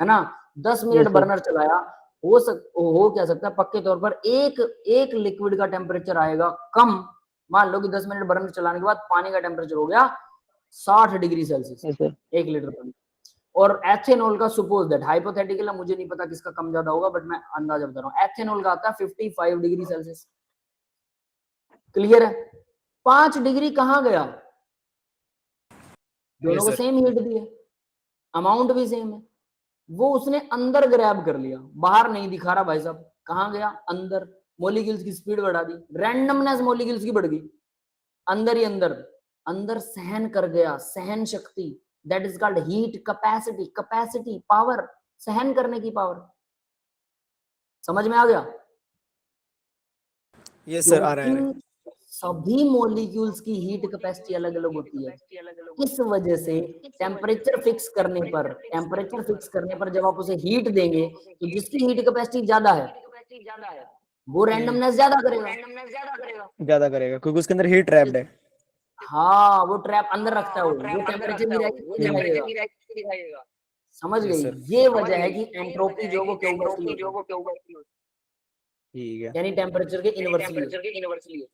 है ना। 10 मिनट बर्नर चलाया, हो क्या सकता है, पक्के तौर पर एक लिक्विड का टेम्परेचर आएगा कम। मान लो कि 10 मिनट बर्नर चलाने के बाद पानी का टेम्परेचर हो गया 60 डिग्री सेल्सियस, 1 लीटर पानी। और एथेनॉल का, सपोज दैट, हाइपोथेटिकल, मुझे नहीं पता किसका कम ज्यादा होगा, बट मैं अंदाजा बता रहा हूँ, एथेनॉल का आता है 55 डिग्री सेल्सियस। क्लियर है? 5 डिग्री कहां गया, दोनों को सेम हीट दी है, अमाउंट भी सेम है, वो उसने अंदर ग्रैब कर लिया, बाहर नहीं दिखा रहा भाई साहब, कहां गया, अंदर। मॉलिक्यूल्स की स्पीड बढ़ा दी, रैंडमनेस मॉलिक्यूल्स की बढ़ गई, अंदर ही अंदर, अंदर सहन कर गया, सहन शक्ति, that is called heat capacity, capacity power, सहन करने की पावर। समझ में आ गया? यस सर, आ रहा है। सभी मॉलिक्यूल्स की हीट कैपेसिटी अलग अलग होती है। इस वजह से टेम्परेचर फिक्स करने पर जब आप उसे हीट देंगे तो जिसकी हीट कैपेसिटी ज्यादा है वो रैंडमनेस ज्यादा करेगा क्योंकि उसके अंदर हीट ट्रैप्ड है। हाँ, वो ट्रैप अंदर रखता है, वो टेम्परेचर भी दिखाएगा। समझ गई? ये वजह है कि एंट्रोपी जो वो क्यों बढ़ती है, ठीक है, यानी टेम्परेचर के इनवर्सली।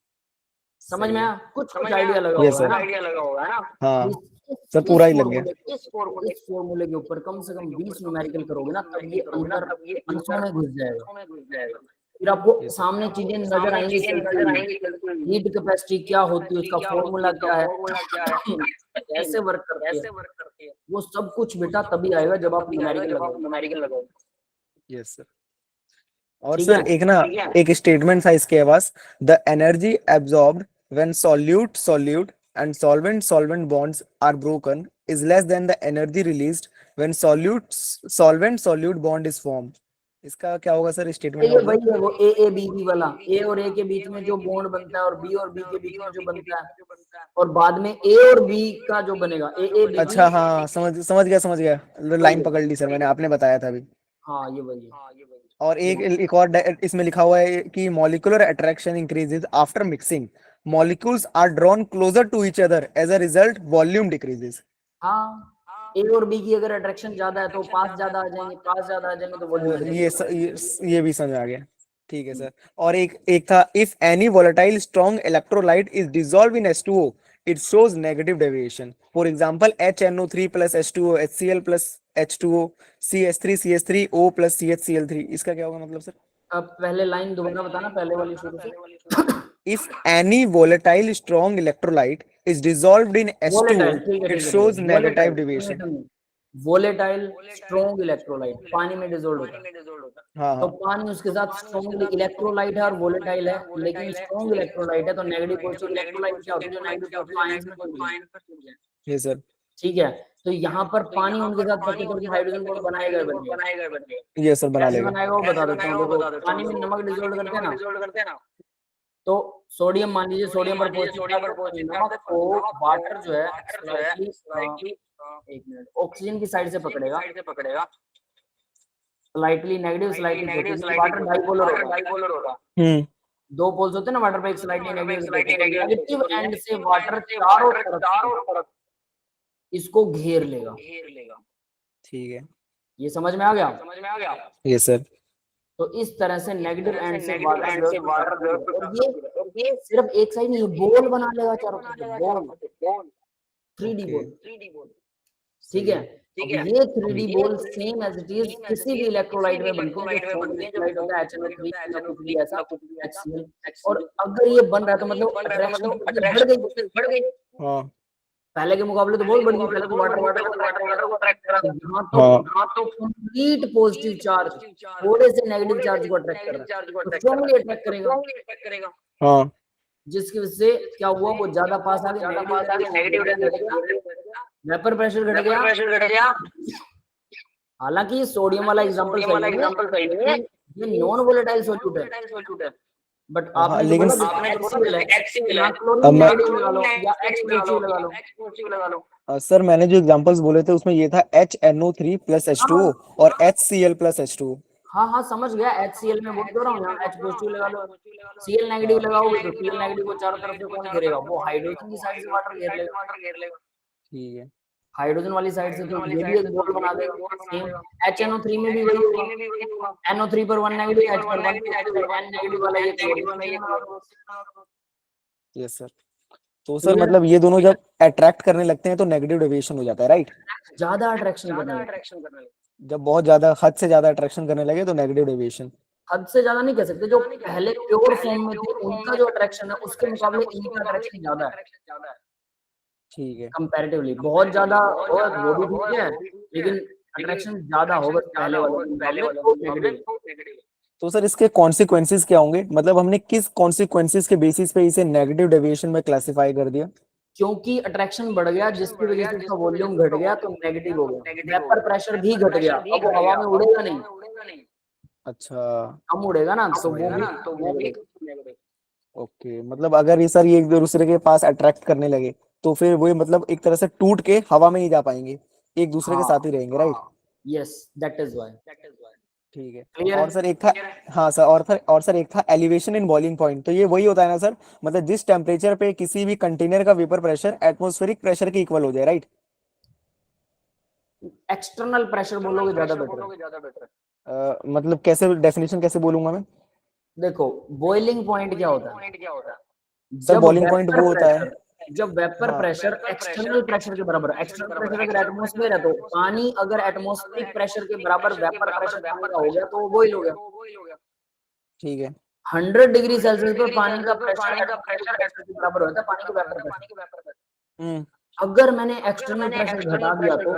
समझ में आया? कुछ आइडिया लगा होगा, है ना? हाँ सर, पूरा ही लग गया। इस फॉर्मूले के ऊपर कम से कम 20 न्यूमेरिकल करोगे ना, तब ये अंदर अंशों में घुस जाएगा। फिर आपको सामने चीजें नजर आएंगी, हीट कैपेसिटी क्या होती है, उसका फॉर्मूला क्या है, कैसे वर्क करती है, वो सब कुछ बेटा तभी आएगा जब आप न्यूमेरिकल लगाओगे। Yes sir. और सर एक स्टेटमेंट था इसके पास, the energy absorbed when solute and solvent bonds are broken is less than the energy released when solvent bond is formed. इसका क्या होगा सर स्टेटमेंट का ये मतलब? वही है वो ए बी बी वाला, ए और ए के बीच में जो बॉन्ड बनता है और बी के बीच में जो बनता है और बाद में ए और बी का जो बनेगा ए बी अच्छा हाँ समझ गया लाइन पकड़ ली सर मैंने, आपने बताया था अभी। हाँ ये वही है। और एक और इसमें लिखा हुआ है कि molecular attraction increases after mixing, molecules are drawn closer to each other as a result volume decreases. हाँ ए और बी की अगर अट्रैक्शन ज्यादा है तो पास ज्यादा आ जाएंगे, पास ज्यादा आ जाएंगे तो वॉल्यूम। ये भी समझ आ गया, ठीक है सर। और एक था if any volatile strong electrolyte is dissolve in H2O it shows negative deviation, for example HNO3 plus H2O HCl plus H2O CH3 CH3O plus CHCl3। इसका क्या होगा मतलब सर? अब पहले लाइन दोबारा बताना, पहले वाली शुरू से। If any volatile strong electrolyte is dissolved in H2O, it shows negative deviation. Volatile strong electrolyte पानी में डिसॉल्व होता है, हाँ तो हाँ पानी उसके साथ स्ट्रॉन्ग इलेक्ट्रोलाइट है और वोलेटाइल है, लेकिन स्ट्रॉन्ग इलेक्ट्रोलाइट है तो नेगेटिव पॉजिटिव इलेक्ट्रोलाइट क्या होता है जो नेगेटिव पॉजिटिव आयंस में टूट जाए। ये सर ठीक है, तो यहाँ पर पानी उनके साथ फंसे तो हाइड्रोजन बॉन्ड बनाएगा बनेगा। ये सर बना कैसे लेगा। बनाएगा वो बता देता हूँ। देखो पानी में नमक डिसॉल्व करते हैं ना, तो सोडियम मान लीजिए सोडियम पर पहुंची, नमक को वाटर जो है स्लाइटली एक मिनट ऑक्सीजन की साइड से पकड़ेगा, slightly negative slightly water dipolar होगा। दो पोल्स होते हैं ना वाटर पे, एक स्लाइटली नेगेटिव एंड से वाटर चारों तरफ इसको घेर लेगा। ठीक है, ये समझ में आ गया? ये सर। तो इस तरह से नेगेटिव एंड से वाटर और ये सिर्फ एक साइड नहीं, बॉल बना लेगा चारों तरफ, बॉल 3D बॉल। ठीक है, अब ये 3D ball same as it is किसी भी इलेक्ट्रोलाइट में बनते हैं, जो इलेक्ट्रोलाइट होता है HNO3 या कुछ भी ऐसा HCl, और अगर ये बन रहा है तो मतलब अट्रैक्शन बढ़ गई। हाँ पहले के मुकाबले तो बहुत बढ़ गई, पहले तो वाटर यहाँ तो कंप्लीट पॉजिटिव चार्ज थोड़े से नेगेटिव चार्ज को अट्रैक्ट कर रहा है, तो स्ट्रांगली अट्रैक्ट करेगा। हाँ जिसकी वजह से क्या हुआ, वो ज्यादा पास आ गया, नेगेटिव वेपर प्रेशर घट गया। हालांकि सोडियम वाला एग्जांपल सही है, ये नॉन वोलेटाइल सॉल्यूट है, बट आपने लेकिन लगा लो। सर मैंने जो एग्जांपल्स बोले थे उसमें ये था HNO3 प्लस H2O और HCl प्लस H2O। हाँ समझ गया, HCl में बोल दो रहा हूँ, H पॉजिटिव लगा लो, Cl नेगेटिव लगाओगे तो Cl नेगेटिव को चारों तरफ से कौन घेरेगा, वो हाइड्रोजन की साइड से वाटर घेर लेगा। ठीक है, हाइड्रोजन वाली साइड से तो ये भी एक बॉल बना देगा। सेम HNO3 में भी वही होगा, NO3 पर 1 नेगेटिव, H पर 1 पॉजिटिव, N नेगेटिव वाला ये क्लोरीन। Yes sir. तो सर मतलब ये दोनों जब अट्रैक्ट करने लगते हैं तो नेगेटिव डेविएशन हो जाता है, राइट? ज्यादा अट्रैक्शन करने लगे, जब बहुत ज्यादा हद से ज्यादा अट्रैक्शन करने लगे तो नेगेटिव डेविएशन। हद से ज्यादा नहीं कह सकते, जो पहले प्योर फॉर्म में थे उनका जो अट्रैक्शन है उसके मुकाबले इनका अट्रैक्शन ज्यादा है। ठीक है, कंपैरेटिवली बहुत ज्यादा हो वो भी ठीक है, लेकिन अट्रैक्शन ज्यादा होगा पहले वाले। तो सर इसके कॉन्सिक्वेंसेस क्या होंगे, मतलब हमने किस कॉन्सिक्वेंसेस के बेसिस पे इसे नेगेटिव डेविएशन में क्लासिफाई कर दिया? क्योंकि अट्रैक्शन बढ़ गया जिसकी वजह से उसका वॉल्यूम घट गया तो नेगेटिव हो गया, वेपर प्रेशर भी घट गया, अब वो हवा में उड़ेगा नहीं। अच्छा, कम उड़ेगा ना तो वो भी ओके, मतलब अगर ये सर ये एक दूसरे के पास अट्रैक्ट करने लगे तो फिर वो मतलब एक तरह से टूट के हवा में नहीं जा पाएंगे, एक दूसरे के साथ ही रहेंगे, right? Yes that is why. ठीक है। Clear? और सर एक था, हाँ सर, और सर एक था एलिवेशन इन बॉइलिंग पॉइंट, तो ये वही होता है ना सर, मतलब जिस टेम्परेचर पे किसी भी कंटेनर का वेपर प्रेशर एटमॉस्फेरिक प्रेशर के इक्वल हो जाए, राइट? एक्सटर्नल प्रेशर बोलोगे ज्यादा बेटर है। मतलब कैसे डेफिनेशन कैसे बोलूंगा मैं? देखो बॉइलिंग पॉइंट क्या होता है, सर बॉइलिंग पॉइंट वो होता है जब वेपर प्रेशर एक्सटर्नल प्रेशर के बराबर, एक्सटर्नल प्रेशर अगर एटमॉस्फेयर है तो पानी अगर एटमॉस्फेरिक प्रेशर के बराबर वेपर प्रेशर पानी का हो गया तो वो बॉइल हो गया। ठीक है, 100 डिग्री सेल्सियस पर पानी का प्रेशर के बराबर होता है पानी का वेपर प्रेशर। अगर मैंने एक्सटर्नल प्रेशर घटा दिया तो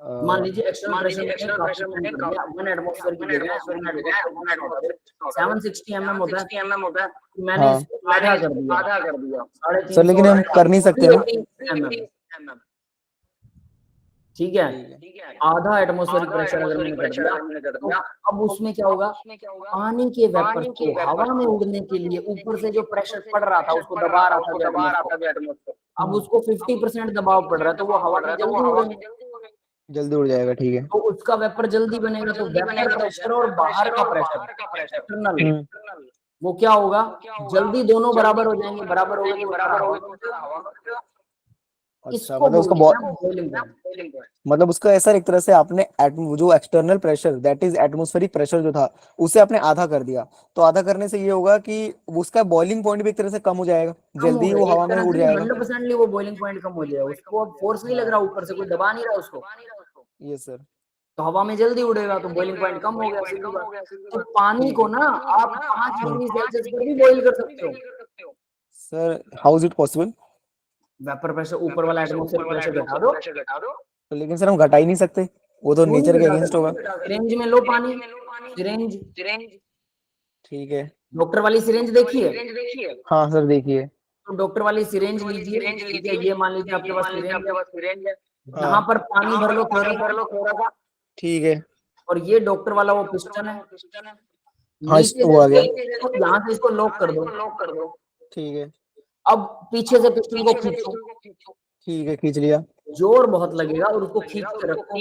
मान लीजिए एक्सटर्नल प्रेशर मैंने काफी कम कर दिया, 1 एटमॉस्फेयर की जगह 1 एटमॉस्फेयर 760 mm होता है, मैंने हाँ इसको आधा कर दिया, सर, लेकिन हम कर नहीं सकते ना। 380 mm, ठीक है, आधा एटमॉस्फेरिक प्रेशर अगर मैंने कर दिया तो अब उसमें क्या होगा, पानी के वेपर को हवा में उड़ने के लिए ऊपर से जो प्रेशर पड़ रहा था उसको दबा रहा था एटमॉस्फेयर, अब उसको 50% दबाव पड़ रहा है तो वो हवा में जल्दी उड़ेंगे, जल्दी उड़ जाएगा, ठीक है। तो उसका वेपर जल्दी बनेगा, तो वेपर प्रेशर और बाहर का प्रेशर एक्सटर्नल वो क्या होगा, जल्दी दोनों बराबर हो जाएंगे, बराबर हो गए तो बराबर होगा। अच्छा, इसको मतलब उसका बोलते हैं boiling point। मतलब उसका ऐसा एक तरह से आपने जो external pressure that is atmospheric pressure जो था उसे आपने आधा कर दिया, तो आधा करने से ये होगा कि उसका बॉइलिंग पॉइंट भी एक तरह से कम हो जाएगा, कम हो जल्दी गया, वो एक हवा में तरह उड़ से जाएगा। 100% वो बॉइलिंग पॉइंट कम हो जाएगा, उसको अब फोर्स नहीं लग रहा, ऊपर से कोई दबा नहीं रहा उसको, ये सर, तो हवा में जल्दी उड़ेगा, तो बॉइलिंग पॉइंट कम हो गया, सीधी बात। तो पानी को ना आप 5 डिग्री सेल्सियस पर भी बॉईल कर सकते हो, sir how is it possible? Vapour pressure ऊपर वाला एटमॉस्फेरिक प्रेशर घटा दो, तो लेकिन सर हम घटा ही नहीं सकते, वो तो क्यों नहीं नेचर के घटा अगेंस्ट होगा। सकते, सिरिंज में लो पानी, सिरिंज, ठीक है, डॉक्टर वाली सिरिंज देखिए, हाँ सर देखिए, तो डॉक्टर वाली सिरिंज लीजिए, ठीक है, ये मान लीजिए आपके पास सिरिंज है, यहाँ हाँ पर पानी भर लो थोड़ा सा, ठीक है, और ये डॉक्टर वाला वो पिस्टन है, हाँ नीचे वो आ गया, तो यहाँ से इसको लॉक कर दो, ठीक है, अब पीछे से पिस्टन को खींचो, ठीक है, खींच लिया, जोर बहुत लगेगा और उसको खींच के रखो,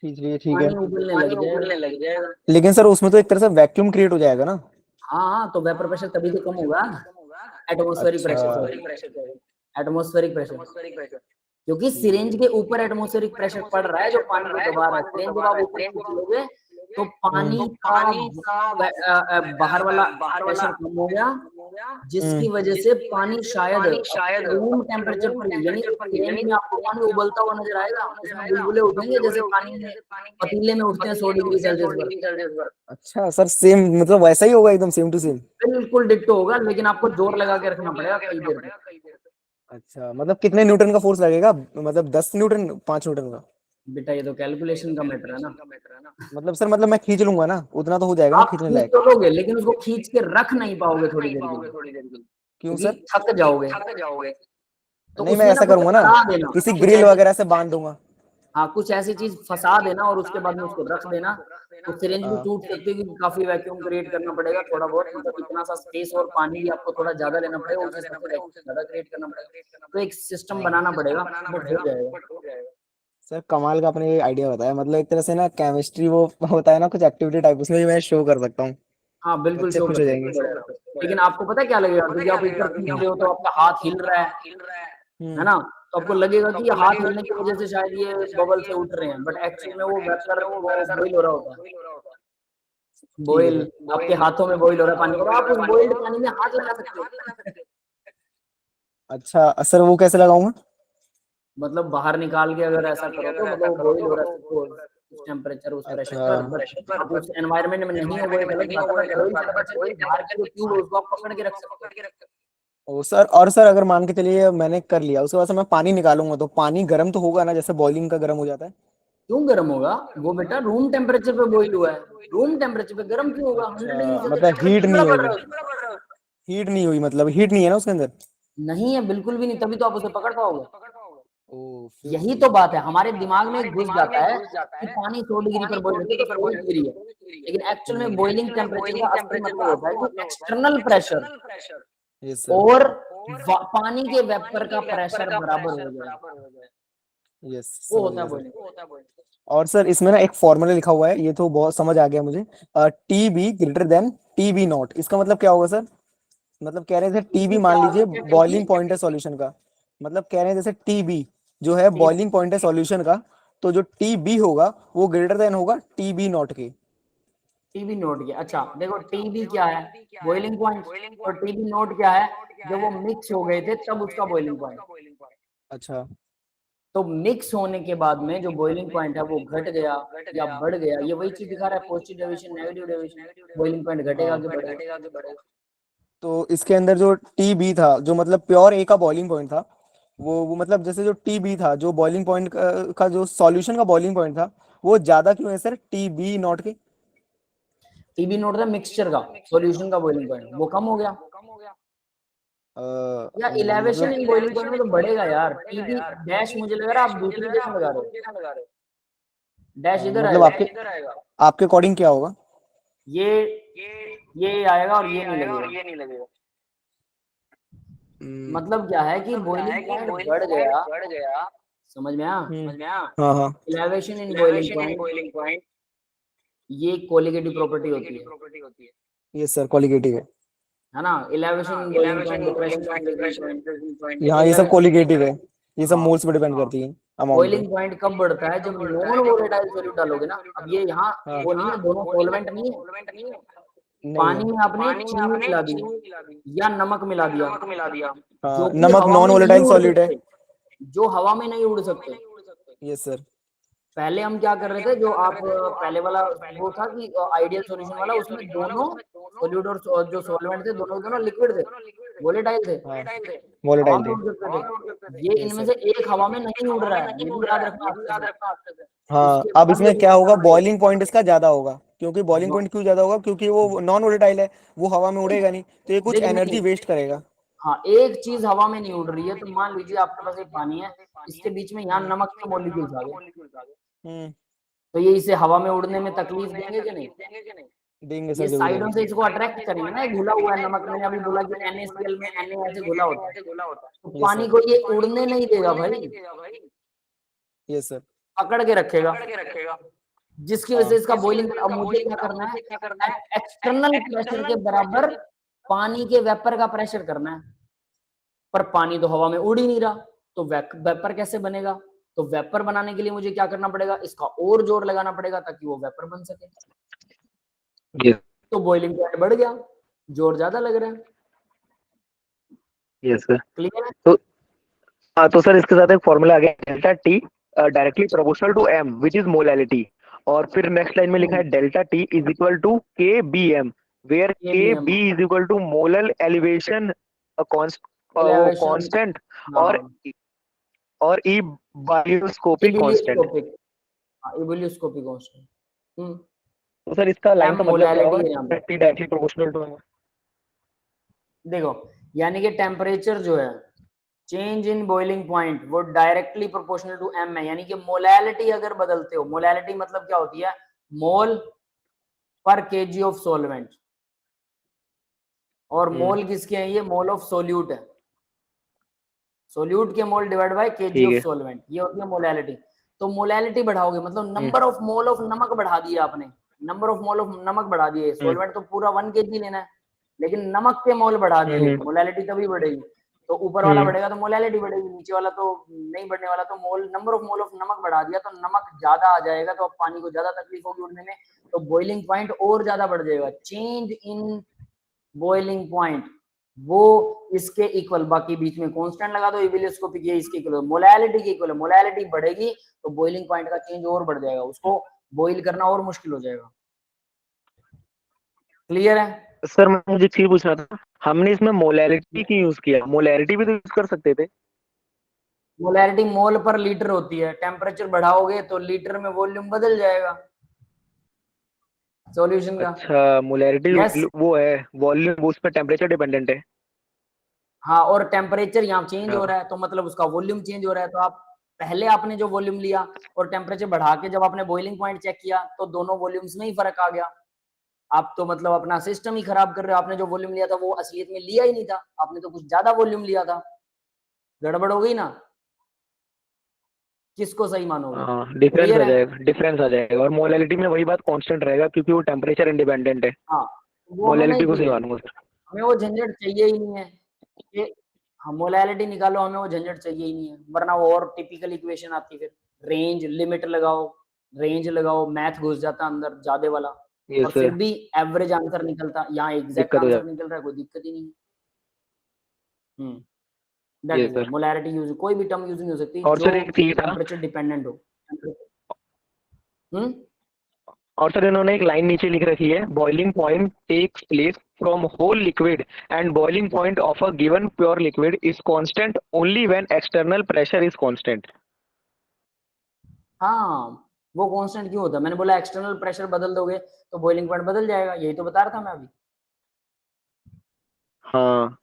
खींच लिए, ठीक है। पानी उबलने लग जाएगा। लेकिन सर उसमें तो एक तरह से वैक्यूम क्रिएट हो जाएगा ना। हाँ, तो वेपर प्रेशर तभी तो कम होगा, एटमॉस्फेरिक अच्छा, प्रेशर, एटमॉस्फेरिक प्रेशर, क्योंकि सिरिंज के ऊपर एटमॉस्फेरिक प्रेशर पड़ रहा है जो पानी को दबा रहा है, सिरिंज जब आप ऊपर खींच लोगे तो पानी का बाहर वाला प्रेशर कम हो गया, जिसकी वजह से पानी शायद रूम टेम्परेचर पर, यानी सिरिंज में आपको पानी उबलता हुआ नजर आएगा, उसमें बुलबुले उठेंगे जैसे पानी में पतीले में उठते हैं 100 डिग्री सेल्सियस पर, अच्छा सर, सेम मतलब वैसा ही होगा, एकदम सेम टू सेम। बिल्कुल डिट्टो होगा, लेकिन आपको जोर लगा के रखना पड़ेगा कई देर तक। अच्छा, मतलब कितने न्यूटन का फोर्स लगेगा, मतलब 10 न्यूटन, 5 न्यूटन का? बेटा ये तो कैलकुलेशन का मैटर है ना, मतलब सर, मतलब मैं खींच लूंगा ना, उतना तो हो जाएगा ना आप खींचने खींच लायक? तो लोगे लेकिन उसको खींच के रख नहीं पाओगे थोड़ी देर के लिए, क्यों क्योंकि सर? थक जाओगे, तो नहीं, मैं उसमें ना ऐसा कुछ करूंगा ना, फंसा देना, किसी कुछ ग्रिल ऐसी, वगैरह से बांध दूंगा। हाँ कुछ ऐसी चीज फंसा देना और उसके बाद में उसको रख देना, तो सिरिंज भी हाँ, टूट सकती है, क्योंकि काफी वैक्यूम क्रिएट करना पड़ेगा थोड़ा बहुत, मतलब इतना सा स्पेस और पानी भी आपको थोड़ा ज्यादा लेना पड़ेगा, उस हिसाब से वैक्यूम ज्यादा क्रिएट करना पड़ेगा, तो एक सिस्टम बनाना पड़ेगा, बट हो जाएगा। सर कमाल का आपने ये आइडिया बताया, मतलब एक तरह से ना केमिस्ट्री वो होता है ना कुछ एक्टिविटी टाइप, उसमें भी मैं शो कर सकता हूँ, हाँ बिल्कुल बच्चे शो खुश कर हो सकते जाएंगे। हो, लेकिन आपको पता है क्या लगेगा, क्योंकि आप ऊपर खींच रहे हो तो आपका हाथ हिल रहा है ना, तो आपको लगेगा कि ये हाथ हिलने की वजह से शायद ये बबल से उठ रहे हैं, बट एक्चुअली में वो वेपर वो बॉइल हो रहा होता है, ठीक है बॉइल सर। आपके हाथों में बॉइल हो रहा है पानी, और आप उस बॉइल्ड पानी में हाथ लगा सकते हो, अच्छा सर, वो कैसे लगाऊंगा? मतलब बाहर निकाल के अगर ऐसा करो तो मतलब वो बॉइल हो रहा है उस टेम्परेचर उस प्रेशर अच्छा, पर, बट आप उस एनवायरनमेंट में नहीं हो वो एक अलग बात है, बट बॉइल टेम्परेचर के बाहर की जो ट्यूब है उसको आप पकड़ के रख सकते हो। ओ सर, और सर अगर मान के चलिए मैंने कर लिया, उसके बाद से मैं पानी निकालूंगा तो पानी गर्म तो होगा ना, जैसे बॉइलिंग का गर्म हो जाता है? क्यों गर्म होगा, वो बेटा रूम टेम्परेचर पे बॉइल हुआ है, रूम टेम्परेचर पे गर्म क्यों होगा, 100 डिग्री अच्छा, सेल्सियस मतलब हीट टेम्परेचर नहीं थोड़ा बढ़ होगी, रहा है उसमें। हीट नहीं हुई, मतलब हीट नहीं है ना उसके अंदर? नहीं है, बिल्कुल भी नहीं, तभी तो आप उसे पकड़ पाओगे, ओ फिर यही सही तो है। बात है, हमारे दिमाग में घुस जाता है कि पानी 100 डिग्री पर बॉइल होता है तो 100 डिग्री है, लेकिन एक्चुअल में बॉइलिंग टेम्परेचर का असली मतलब होता है कि एक्सटर्नल प्रेशर यस सर, और पानी के वेपर का प्रेशर बराबर हो जाए, यस वो समझ होता है गया सर। बॉइलिंग। और सर इसमें ना एक फॉर्मूला लिखा हुआ है, ये तो बहुत समझ आ गया मुझे, T b greater than T b not, इसका मतलब क्या होगा सर? मतलब कह रहे थे टी बी, मान लीजिए बॉइलिंग पॉइंट है सॉल्यूशन का, मतलब कह रहे हैं जैसे टी बी जो है बॉइलिंग पॉइंट है सॉल्यूशन का, तो जो टी बी होगा वो ग्रेटर देन होगा टी बी नॉट के। टीबी नोट क्या, अच्छा देखो टीबी क्या है, बॉइलिंग पॉइंट, और टीबी नोट क्या है, जब वो मिक्स हो गए थे तब उसका बॉइलिंग पॉइंट, अच्छा, तो मिक्स होने के बाद में जो बॉइलिंग पॉइंट है वो घट गया या बढ़ गया, ये वही चीज दिखा रहा है, positive deviation negative deviation, boiling point घटेगा हाँ, कि बढ़ेगा। तो इसके अंदर जो टी बी था, जो मतलब प्योर ए का बॉइलिंग पॉइंट था, वो मतलब जैसे जो टी बी था, जो बॉइलिंग पॉइंट का जो सॉल्यूशन का बॉइलिंग पॉइंट था, वो ज्यादा क्यों है सर टी बी नॉट के? टीबी नोट था मिक्सचर का, सॉल्यूशन का बॉइलिंग पॉइंट वो कम हो गया, या इलेवेशन मतलब इन बॉइलिंग पॉइंट में तो बढ़ेगा यार। टीबी डैश मुझे लग रहा है आप दूसरी जगह लगा रहे हो, डैश इधर मतलब आएगा, आपके अकॉर्डिंग क्या होगा? ये ये आएगा और ये नहीं लगेगा। हम्म, मतलब क्या है कि बॉइलिंग पॉइंट बढ़ गया, समझ में आया, हाँ हाँ, इलेवेशन इन बॉइलिंग पॉइंट, ये कोलिगेटिव प्रॉपर्टी होती ये सर कॉलिगेटिव है ना। Elevation in boiling point, depression in freezing point, है। यहाँ ये सब कॉलिगेटिव है, ये सब हाँ। मोल्स पे डिपेंड करती है, अमाउंट पे। बॉइलिंग पॉइंट कब बढ़ता है, जब नॉन वोलेटाइल सॉल्यूट डालोगे ना। अब ये यहाँ हाँ वो नहीं है, दोनों सॉल्वेंट नहीं है, नहीं पानी है। में आपने चीनी मिला दी या नमक मिला दिया, जो हाँ, कि नमक हवा नॉन में नहीं वोलेटाइल उड़ सॉलिड है। सकते, जो हवा में नहीं उड़ सकते। Yes sir. पहले हम क्या कर रहे थे, जो आप पहले वाला वो था कि आइडियल सॉल्यूशन वाला, उसमें दोनों सॉल्यूट और जो सॉल्वेंट थे दोनों दोनों लिक्विड थे, वोलेटाइल थे, हाँ, हवा वोलेटाइल में थे। उड़ सकते थे। ये यस इनमें सर। से एक हवा में नहीं उड़ रहा है, ये भी याद रखना अच्छे से। हाँ, उसके अब बाद ये इसमें क्या होगा, घूमता रहेगा। बॉइलिंग पॉइंट इसका ज्यादा होगा, क्योंकि बॉइलिंग पॉइंट क्यों ज्यादा होगा, क्योंकि वो नॉन वोलेटाइल है, वो हवा में उड़ेगा नहीं, तो ये कुछ देखिए एनर्जी नहीं, वेस्ट करेगा। हाँ एक चीज हवा में नहीं उड़ रही है, तो मान लीजिए आपके पास एक पानी है, इसके बीच में यहाँ हम्म नमक के मॉलिक्यूल्स आ गए, हम्म, तो ये इसे हवा में उड़ने में तकलीफ देंगे कि नहीं। देंगे ये सर, जरूर साइडों देंगे। से इसको अट्रैक्ट करेंगे ना, ये घुला हुआ है नमक, मैंने अभी बोला कि NaCl में Na ऐसे घुला होता है, तो यस पानी सर। को ये उड़ने नहीं देगा भाई, यस सर। पकड़ के रखेगा, जिसकी वजह से हाँ, इसका बॉइलिंग। अब मुझे क्या करना है, एक्सटर्नल प्रेशर के बराबर पानी के वेपर का प्रेशर करना है, पर पानी तो हवा में उड़ ही नहीं रहा, तो वेपर कैसे बनेगा। तो वेपर बनाने के लिए मुझे क्या करना पड़ेगा, इसका और जोर लगाना पड़ेगा ताकि वो वेपर बन सके। यस तो बॉइलिंग पॉइंट बढ़ गया, जोर ज्यादा लग रहा है। Yes sir. क्लियर है। तो हाँ, तो सर इसके साथ एक फॉर्मूला आ गया, delta T directly proportional to m which is molality. और फिर नेक्स्ट लाइन में लिखा है delta T is equal to K b m, where K KBM, b is equal to molar elevation वो एलिवेशन, कांस्टेंट, और हाँ ई बायोस्कोपिक कांस्टेंट। इबुलियोस्कोपिक, हाँ इबुलियोस्कोपिक कांस्टेंट। तो सर इसका लाइन एम का मतलब क्या मोलैलिटी होगा, है यहाँ पे। T directly proportional to m? देखो, यानी कि टेम्परेचर जो है, चेंज इन बॉइलिंग पॉइंट, वो डायरेक्टली प्रोपोर्शनल टू एम है। यानी कि मोलैलिटी अगर बदलते हो, मोलैलिटी मतलब क्या होती है, मोल पर केजी ऑफ सॉल्वेंट, और मोल किसके हैं, ये मोल ऑफ सोल्यूट है, सोल्यूट के मोल डिवाइड बाय केजी ठीक ऑफ है। सॉल्वेंट, ये होती है मोलैलिटी। तो मोलैलिटी बढ़ाओगे मतलब नंबर ऑफ मोल ऑफ नमक बढ़ा दिया आपने, नंबर ऑफ मोल ऑफ नमक बढ़ा दिए, सॉल्वेंट तो पूरा 1 kg लेना है, लेकिन नमक के मोल बढ़ा दिए, मोलैलिटी तभी बढ़ेगी। तो ऊपर वाला बढ़ेगा तो मोलैलिटी बढ़ेगी, नीचे वाला तो नहीं बढ़ने वाला, तो मोल नंबर ऑफ मोल ऑफ नमक बढ़ा दिया तो नमक ज्यादा आ जाएगा, तो अब पानी को ज्यादा तकलीफ होगी उड़ने में, तो बॉइलिंग पॉइंट और ज्यादा बढ़ जाएगा। चेंज इन बॉइलिंग पॉइंट वो इसके इक्वल, बाकी बीच में कांस्टेंट लगा दो, इबिलियोस्कोपिक ये इसके इक्वल, मोलैलिटी के इक्वल है। मोलैलिटी बढ़ेगी तो बॉइलिंग पॉइंट का चेंज और बढ़ जाएगा, उसको बॉइल करना और मुश्किल हो जाएगा। क्लियर है। सर मैं मुझे एक चीज पूछना था, हमने इसमें मोलैरिटी की यूज किया, मोलैरिटी भी तो यूज कर सकते थे। मोलैरिटी मोल पर लीटर होती है, टेम्परेचर बढ़ाओगे तो लीटर में वॉल्यूम बदल जाएगा सॉल्यूशन का। अच्छा, मोलैरिटी यस, वो है वॉल्यूम, वो उस पर टेम्परेचर डिपेंडेंट है। हाँ, और टेम्परेचर यहाँ चेंज हो हाँ। रहा है तो मतलब उसका वॉल्यूम चेंज हो रहा है, तो आप पहले आपने जो वॉल्यूम लिया और टेम्परेचर बढ़ा के जब आपने बॉइलिंग पॉइंट चेक किया तो दोनों वॉल्यूम्स में ही फर्क आ गया। आप तो मतलब अपना सिस्टम ही खराब कर रहे हो, आपने जो वॉल्यूम लिया था वो असलियत में लिया ही नहीं था, आपने तो कुछ ज्यादा वॉल्यूम लिया था, गड़बड़ हो गई ना। किसको सही मानोगे। हाँ, डिफरेंस क्लियर आ है। जाएगा, डिफरेंस आ जाएगा, और मोलैलिटी में वही बात कांस्टेंट रहेगा क्योंकि वो टेम्परेचर इंडिपेंडेंट है। हाँ, वो हमें नहीं मोलैलिटी को सही चाहिए, मानूंगा सर। हमें वो झंझट चाहिए ही नहीं है कि हम मोलैलिटी निकालो, हमें वो झंझट चाहिए ही नहीं है, वरना वो और टिपिकल इक्वेशन आती है फिर, रेंज लिमिट लगाओ, रेंज लगाओ, मैथ घुस जाता अंदर ज्यादा वाला, ये और फिर सर भी एवरेज आंसर निकलता, यहाँ एग्जैक्ट दिक्कत हो आंसर जाती निकल रहा है, कोई दिक्कत ही नहीं है। है। दैट ये इज सर, मोलैरिटी यूज, कोई भी टर्म यूज नहीं हो सकती और जो सर एक चीज था, टेम्परेचर डिपेंडेंट हो। हम्म और सर इन्होंने एक लाइन नीचे लिख रखी है, boiling point takes place from whole liquid and boiling point of a given pure liquid is constant only when external pressure is constant. हाँ, वो कांस्टेंट क्यों होता है? मैंने बोला एक्सटर्नल प्रेशर बदल दोगे तो बॉइलिंग पॉइंट बदल जाएगा, यही तो बता रहा था मैं अभी, हाँ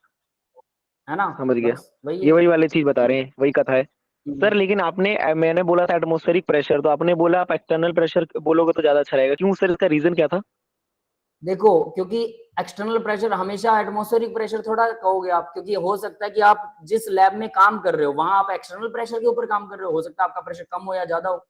है ना? समझ गया, बस वही ये है। वही वाली चीज बता रहे हैं, वही कथा है। सर लेकिन आपने मैंने बोला था एटमॉस्फेरिक प्रेशर, तो आपने बोला आप एक्सटर्नल प्रेशर बोलोगे तो ज्यादा अच्छा रहेगा, क्यों सर, इसका रीजन क्या था? देखो, क्योंकि एक्सटर्नल प्रेशर हमेशा एटमॉस्फेरिक प्रेशर थोड़ा कहोगे आप, क्योंकि हो सकता है कि आप जिस लैब में काम कर रहे हो वहां आप एक्सटर्नल प्रेशर के ऊपर काम कर रहे हो सकता है आपका प्रेशर कम हो या ज्यादा हो।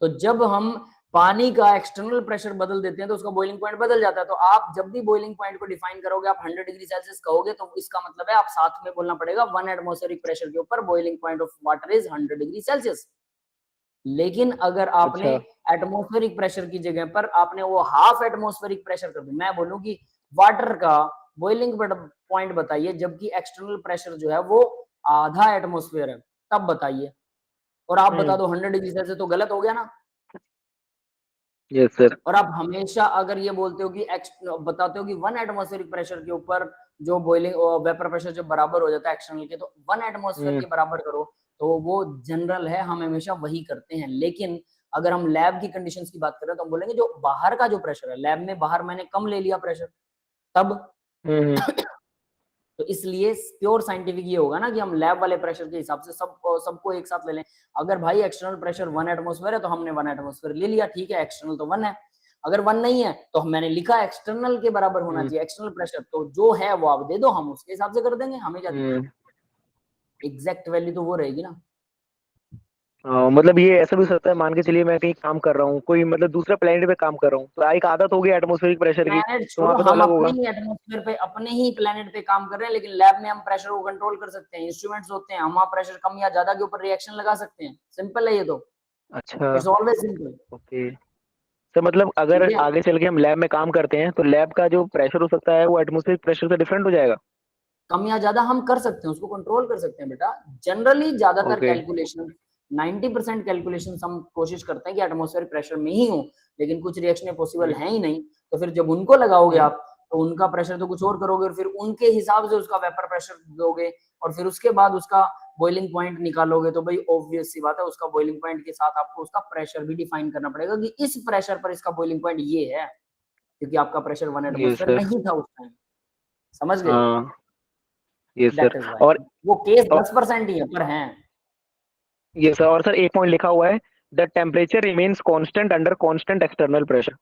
तो जब हम पानी का एक्सटर्नल प्रेशर बदल देते हैं तो उसका बॉइलिंग पॉइंट बदल जाता है। तो आप जब भी बॉइलिंग पॉइंट को डिफाइन करोगे, आप 100 डिग्री सेल्सियस कहोगे, तो इसका मतलब है आप साथ में बोलना पड़ेगा 1 एटमॉस्फेरिक प्रेशर के ऊपर boiling point of water is 100 degree Celsius. लेकिन अगर आपने अच्छा। एटमॉस्फेरिक प्रेशर की जगह पर आपने वो हाफ एटमॉस्फेरिक प्रेशर कर दिया, मैं बोलूं कि वाटर का बॉइलिंग पॉइंट बताइए जबकि एक्सटर्नल प्रेशर जो है वो आधा एटमॉस्फेयर है, तब बताइए, और आप बता दो 100 डिग्री सेल्सियस, तो गलत हो गया ना। Yes sir. और आप हमेशा अगर ये बोलते हो कि बताते हो कि 1 एटमॉस्फेरिक प्रेशर के ऊपर जो बॉइलिंग वेपर प्रेशर जब बराबर हो जाता है एक्सटर्नल के, तो 1 एटमॉस्फेयर के बराबर करो, तो वो जनरल है, हम हमेशा वही करते हैं। लेकिन अगर हम लैब की कंडीशंस की बात करें तो हम बोलेंगे जो बाहर का जो प्रेशर है, लैब में बाहर मैंने कम ले लिया प्रेशर, तब हम्म। तो इसलिए प्योर साइंटिफिक ये होगा ना कि हम लैब वाले प्रेशर के हिसाब से सबको एक साथ ले लें। अगर भाई एक्सटर्नल प्रेशर 1 एटमॉस्फेयर है तो हमने 1 एटमॉस्फेयर ले लिया, ठीक है, एक्सटर्नल तो 1 है। अगर 1 नहीं है तो मैंने लिखा एक्सटर्नल के बराबर होना चाहिए एक्सटर्नल प्रेशर, तो जो है वो आप दे दो, हम उसके हिसाब से कर देंगे, हमें क्या दिक्कत है, एग्जैक्ट वैल्यू तो वो रहेगी ना। मतलब ये ऐसा भी हो सकता है, मान के चलिए मैं कहीं काम कर रहा हूँ, कोई मतलब दूसरा प्लेनेट पे काम कर रहा हूँ, तो एक आदत हो गई एटमॉस्फेरिक प्रेशर की, प्लेनेट तो छोड़ो, वहां पे तो हम अलग अपने होगा। ही एटमॉस्फेयर पे अपने ही प्लेनेट पे काम कर रहे हैं, लेकिन लैब में हम प्रेशर को कंट्रोल कर सकते हैं, इंस्ट्रूमेंट्स होते हैं, हम वहाँ प्रेशर कम या ज्यादा के ऊपर रिएक्शन लगा सकते हैं, सिंपल है ये तो, अच्छा। It's always simple. ओके। तो मतलब अगर ठीक है, आगे चल के हम लैब में काम करते हैं तो लैब का जो प्रेशर हो सकता है वो एटमॉस्फेरिक प्रेशर से डिफरेंट हो जाएगा। कम या ज्यादा हम कर सकते हैं, उसको कंट्रोल कर सकते हैं बेटा। जनरली ज्यादातर ओके। कैलकुलेशन 90% कैलकुलेशन हम कोशिश करते हैं कि एटमॉस्फेरिक प्रेशर में ही हो, लेकिन कुछ रिएक्शनें पॉसिबल है ही नहीं, तो फिर जब उनको लगाओगे हम्म। आप तो उनका प्रेशर तो कुछ और करोगे, और फिर उनके हिसाब से उसका वेपर प्रेशर दोगे, और फिर उसके बाद उसका बॉइलिंग पॉइंट निकालोगे, तो भाई ऑब्वियस सी बात है उसका बॉइलिंग पॉइंट के साथ आपको उसका प्रेशर भी डिफाइन करना पड़ेगा कि इस प्रेशर पर इसका बॉइलिंग पॉइंट ये है, क्योंकि आपका प्रेशर 1 ये एटमॉस्फेयर सर। नहीं था उस टाइम, समझ गए? हाँ ये दैट सर। इज वाई और वो केस और 10% ही है, पर हैं। ये सर, और सर एक पॉइंट लिखा हुआ है, the temperature remains constant under constant external pressure.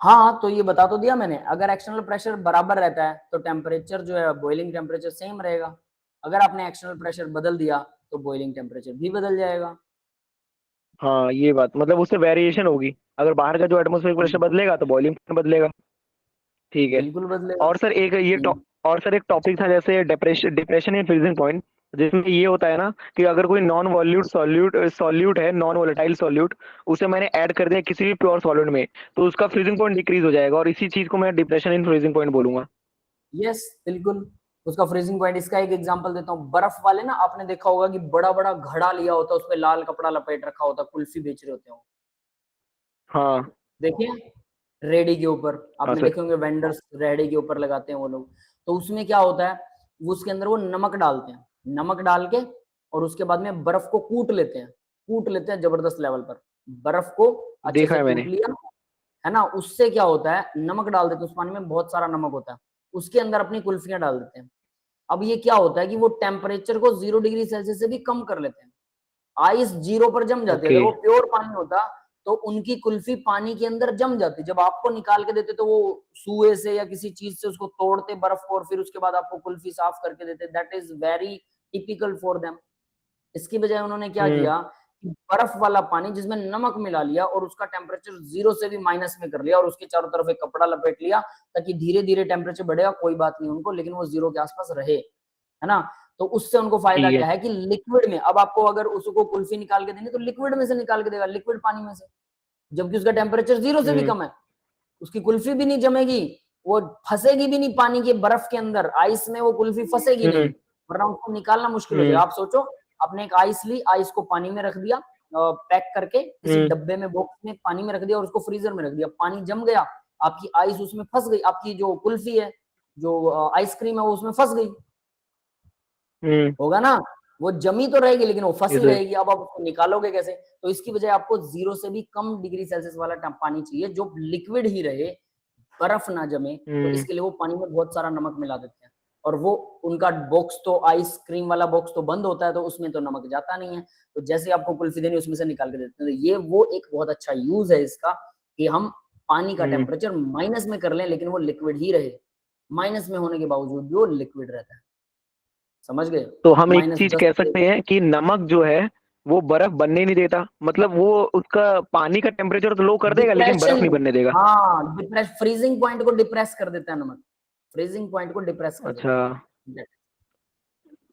हाँ, तो ये बता तो दिया मैंने, अगर एक्सटर्नल प्रेशर बराबर रहता है तो टेम्परेचर जो है बॉइलिंग टेम्परेचर सेम रहेगा, अगर आपने एक्सटर्नल प्रेशर बदल दिया तो बॉइलिंग टेम्परेचर भी बदल जाएगा। हाँ ये बात, मतलब उससे वेरिएशन होगी, अगर बाहर का जो एटमॉस्फेरिक प्रेशर बदलेगा तो बॉइलिंग बदलेगा। ठीक है। बिल्कुल बदलेगा। और सर एक ये और सर एक टॉपिक था जैसे depression depression in freezing point, जिसमें ये होता है ना कि अगर कोई नॉन वॉल्यूट सॉल्यूट सॉल्यूट है, नॉन वोलेटाइल सॉल्यूट, उसे मैंने ऐड कर दिया किसी भी प्योर सॉल्यूट में, तो उसका फ्रीजिंग पॉइंट डिक्रीज हो जाएगा, और इसी चीज को मैं डिप्रेशन इन फ्रीजिंग पॉइंट बोलूंगा। यस, बिल्कुल, उसका फ्रीजिंग पॉइंट, इसका एक एग्जांपल देता हूँ, बर्फ वाले ना, आपने देखा होगा कि बड़ा बड़ा घड़ा लिया होता है, उसपे लाल कपड़ा लपेट रखा होता है, कुल्फी बेच रहे होते हैं वो, हाँ। देखिए, रेडी के ऊपर हाँ आपने सर। देखे होंगे, वेंडर्स रेडी के ऊपर लगाते हैं वो लोग। तो उसमें क्या होता है, वो उसके अंदर वो नमक डालते हैं, नमक डाल के और उसके बाद में बर्फ को कूट लेते हैं जबरदस्त लेवल पर, बर्फ को अच्छे देखा से है कूट मैंने। लिया, है ना। उससे क्या होता है, नमक डाल देते हैं उस पानी में, बहुत सारा नमक होता है, उसके अंदर अपनी कुल्फियां डाल देते हैं। अब ये क्या होता है कि वो टेम्परेचर को 0 डिग्री सेल्सियस से भी कम कर लेते हैं, आइस 0 पर जम जाती है। ओके। अगर वो प्योर पानी होता तो उनकी कुल्फी पानी के अंदर जम जाती, जब आपको निकाल के देते तो वो सुए से या किसी चीज से उसको तोड़ते बर्फ को, और फिर उसके बाद आपको कुल्फी साफ करके देते। That is very typical for them. इसकी बजाय उन्होंने क्या हम्म। किया कि बर्फ वाला पानी जिसमें नमक मिला लिया और उसका टेम्परेचर 0 से भी माइनस में कर लिया, और उसके चारों तरफ एक कपड़ा लपेट लिया, ताकि धीरे धीरे टेम्परेचर बढ़ेगा, कोई बात नहीं उनको, लेकिन वो 0 के आसपास रहे, है ना। तो उससे उनको फायदा ठीक है। क्या है कि लिक्विड में, अब आपको अगर उसको कुल्फी निकाल के देनी तो लिक्विड में से निकाल के देगा, लिक्विड पानी में से, जबकि उसका टेम्परेचर 0 से भी हम्म। कम है, उसकी कुल्फी भी नहीं जमेगी, वो फंसेगी भी नहीं पानी के बर्फ के अंदर, आइस में वो कुल्फी फंसेगी नहीं, हम्म। वरना उसको निकालना मुश्किल हो जाएगा। हम्म। आप सोचो, आपने एक आइस ली, आइस को पानी में रख दिया, पैक करके किसी हम्म। डब्बे में, बॉक्स में पानी में रख दिया और उसको फ्रीजर में रख दिया, पानी जम गया, आपकी आइस उसमें फंस गई, आपकी जो कुल्फी है, जो आइसक्रीम है वो उसमें फंस गई, होगा ना, वो जमी तो रहेगी लेकिन वो फंसी Yes, sir. रहेगी। अब आप उसको निकालोगे कैसे? तो इसकी बजाय आपको 0 से भी कम डिग्री सेल्सियस वाला पानी चाहिए जो लिक्विड ही रहे, बर्फ ना जमे। तो इसके लिए वो पानी में बहुत सारा नमक मिला देते हैं, और वो उनका बॉक्स तो आइसक्रीम वाला बॉक्स तो बंद होता है, तो उसमें तो नमक जाता नहीं है, तो जैसे आपको कुल्फी देनी उसमें से निकाल के देते हैं। तो ये वो एक बहुत अच्छा यूज है इसका, कि हम पानी का टेम्परेचर माइनस में कर लें लेकिन वो लिक्विड ही रहे, माइनस में होने के बावजूद भी वो लिक्विड रहता है। समझ गए? तो हम एक चीज -10 कह सकते हैं कि नमक जो है वो बर्फ बनने नहीं देता, मतलब वो उसका पानी का टेम्परेचर तो लो कर देगा लेकिन बर्फ नहीं बनने देगा। हाँ, डिप्रेस, फ्रीजिंग पॉइंट को डिप्रेस कर देता है नमक, फ्रीजिंग पॉइंट को डिप्रेस कर अच्छा देता है।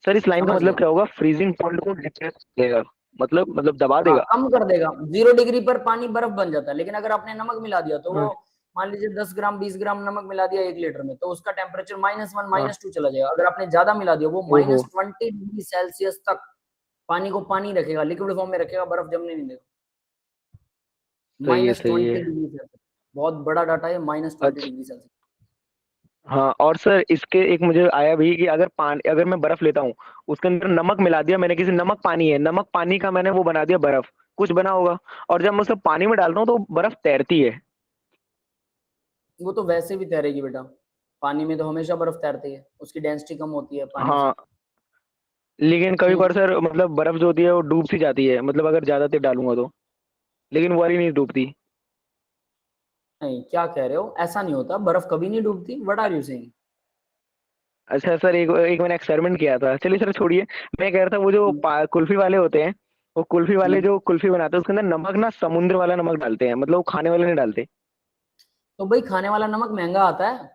सर, इस लाइन का समझ मतलब गए? क्या होगा, फ्रीजिंग पॉइंट को डिप्रेस देगा, मतलब दबा हाँ, देगा। कम कर देगा। 0 डिग्री पर पानी बर्फ बन जाता है, लेकिन अगर आपने नमक मिला दिया तो वो, हाँ, मान लीजिए 10 ग्राम 20 ग्राम नमक मिला दिया 1 लीटर में, तो उसका टेम्परेचर -1 हाँ। -2 चला जाएगा। अगर आपने ज्यादा मिला दिया, वो ओहो, -20 डिग्री सेल्सियस तक पानी को पानी रखेगा, लिक्विड फॉर्म में रखेगा, बर्फ जमने नहीं देगा। सही है, सही -20 है। डिग्री सेल्सियस, बहुत बड़ा डाटा है, -20 अच्छा, डिग्री सेल्सियस। हाँ, और सर इसके एक मुझे आया भी कि अगर मैं बर्फ लेता हूँ, उसके अंदर नमक मिला दिया मैंने, किसी नमक पानी है, नमक पानी का मैंने वो बना दिया बर्फ, कुछ बना होगा, और जब मैं उसे पानी में डालता हूँ तो बर्फ तैरती है। वो तो वैसे भी तैरेगी बेटा, पानी में तो हमेशा बर्फ तैरती है, उसकी डेंसिटी कम होती है पानी से। हाँ, लेकिन कभी क्यों? कभार सर मतलब बर्फ जो होती है वो डूब सी जाती है, मतलब अगर ज्यादा तेल डालूंगा तो, लेकिन वो वाली नहीं डूबती। नहीं, क्या कह रहे हो, ऐसा नहीं होता, बर्फ कभी नहीं डूबती। What are you saying? अच्छा सर, एक एक मैंने एक्सपेरिमेंट किया था, चलिए सर छोड़िए। मैं कह रहा था वो जो कुल्फी वाले होते हैं, वो कुल्फी वाले जो कुल्फी बनाते हैं उसके अंदर नमक ना समुद्र वाला नमक डालते हैं, मतलब वो खाने वाले नहीं डालते। तो भाई खाने वाला नमक महंगा आता है,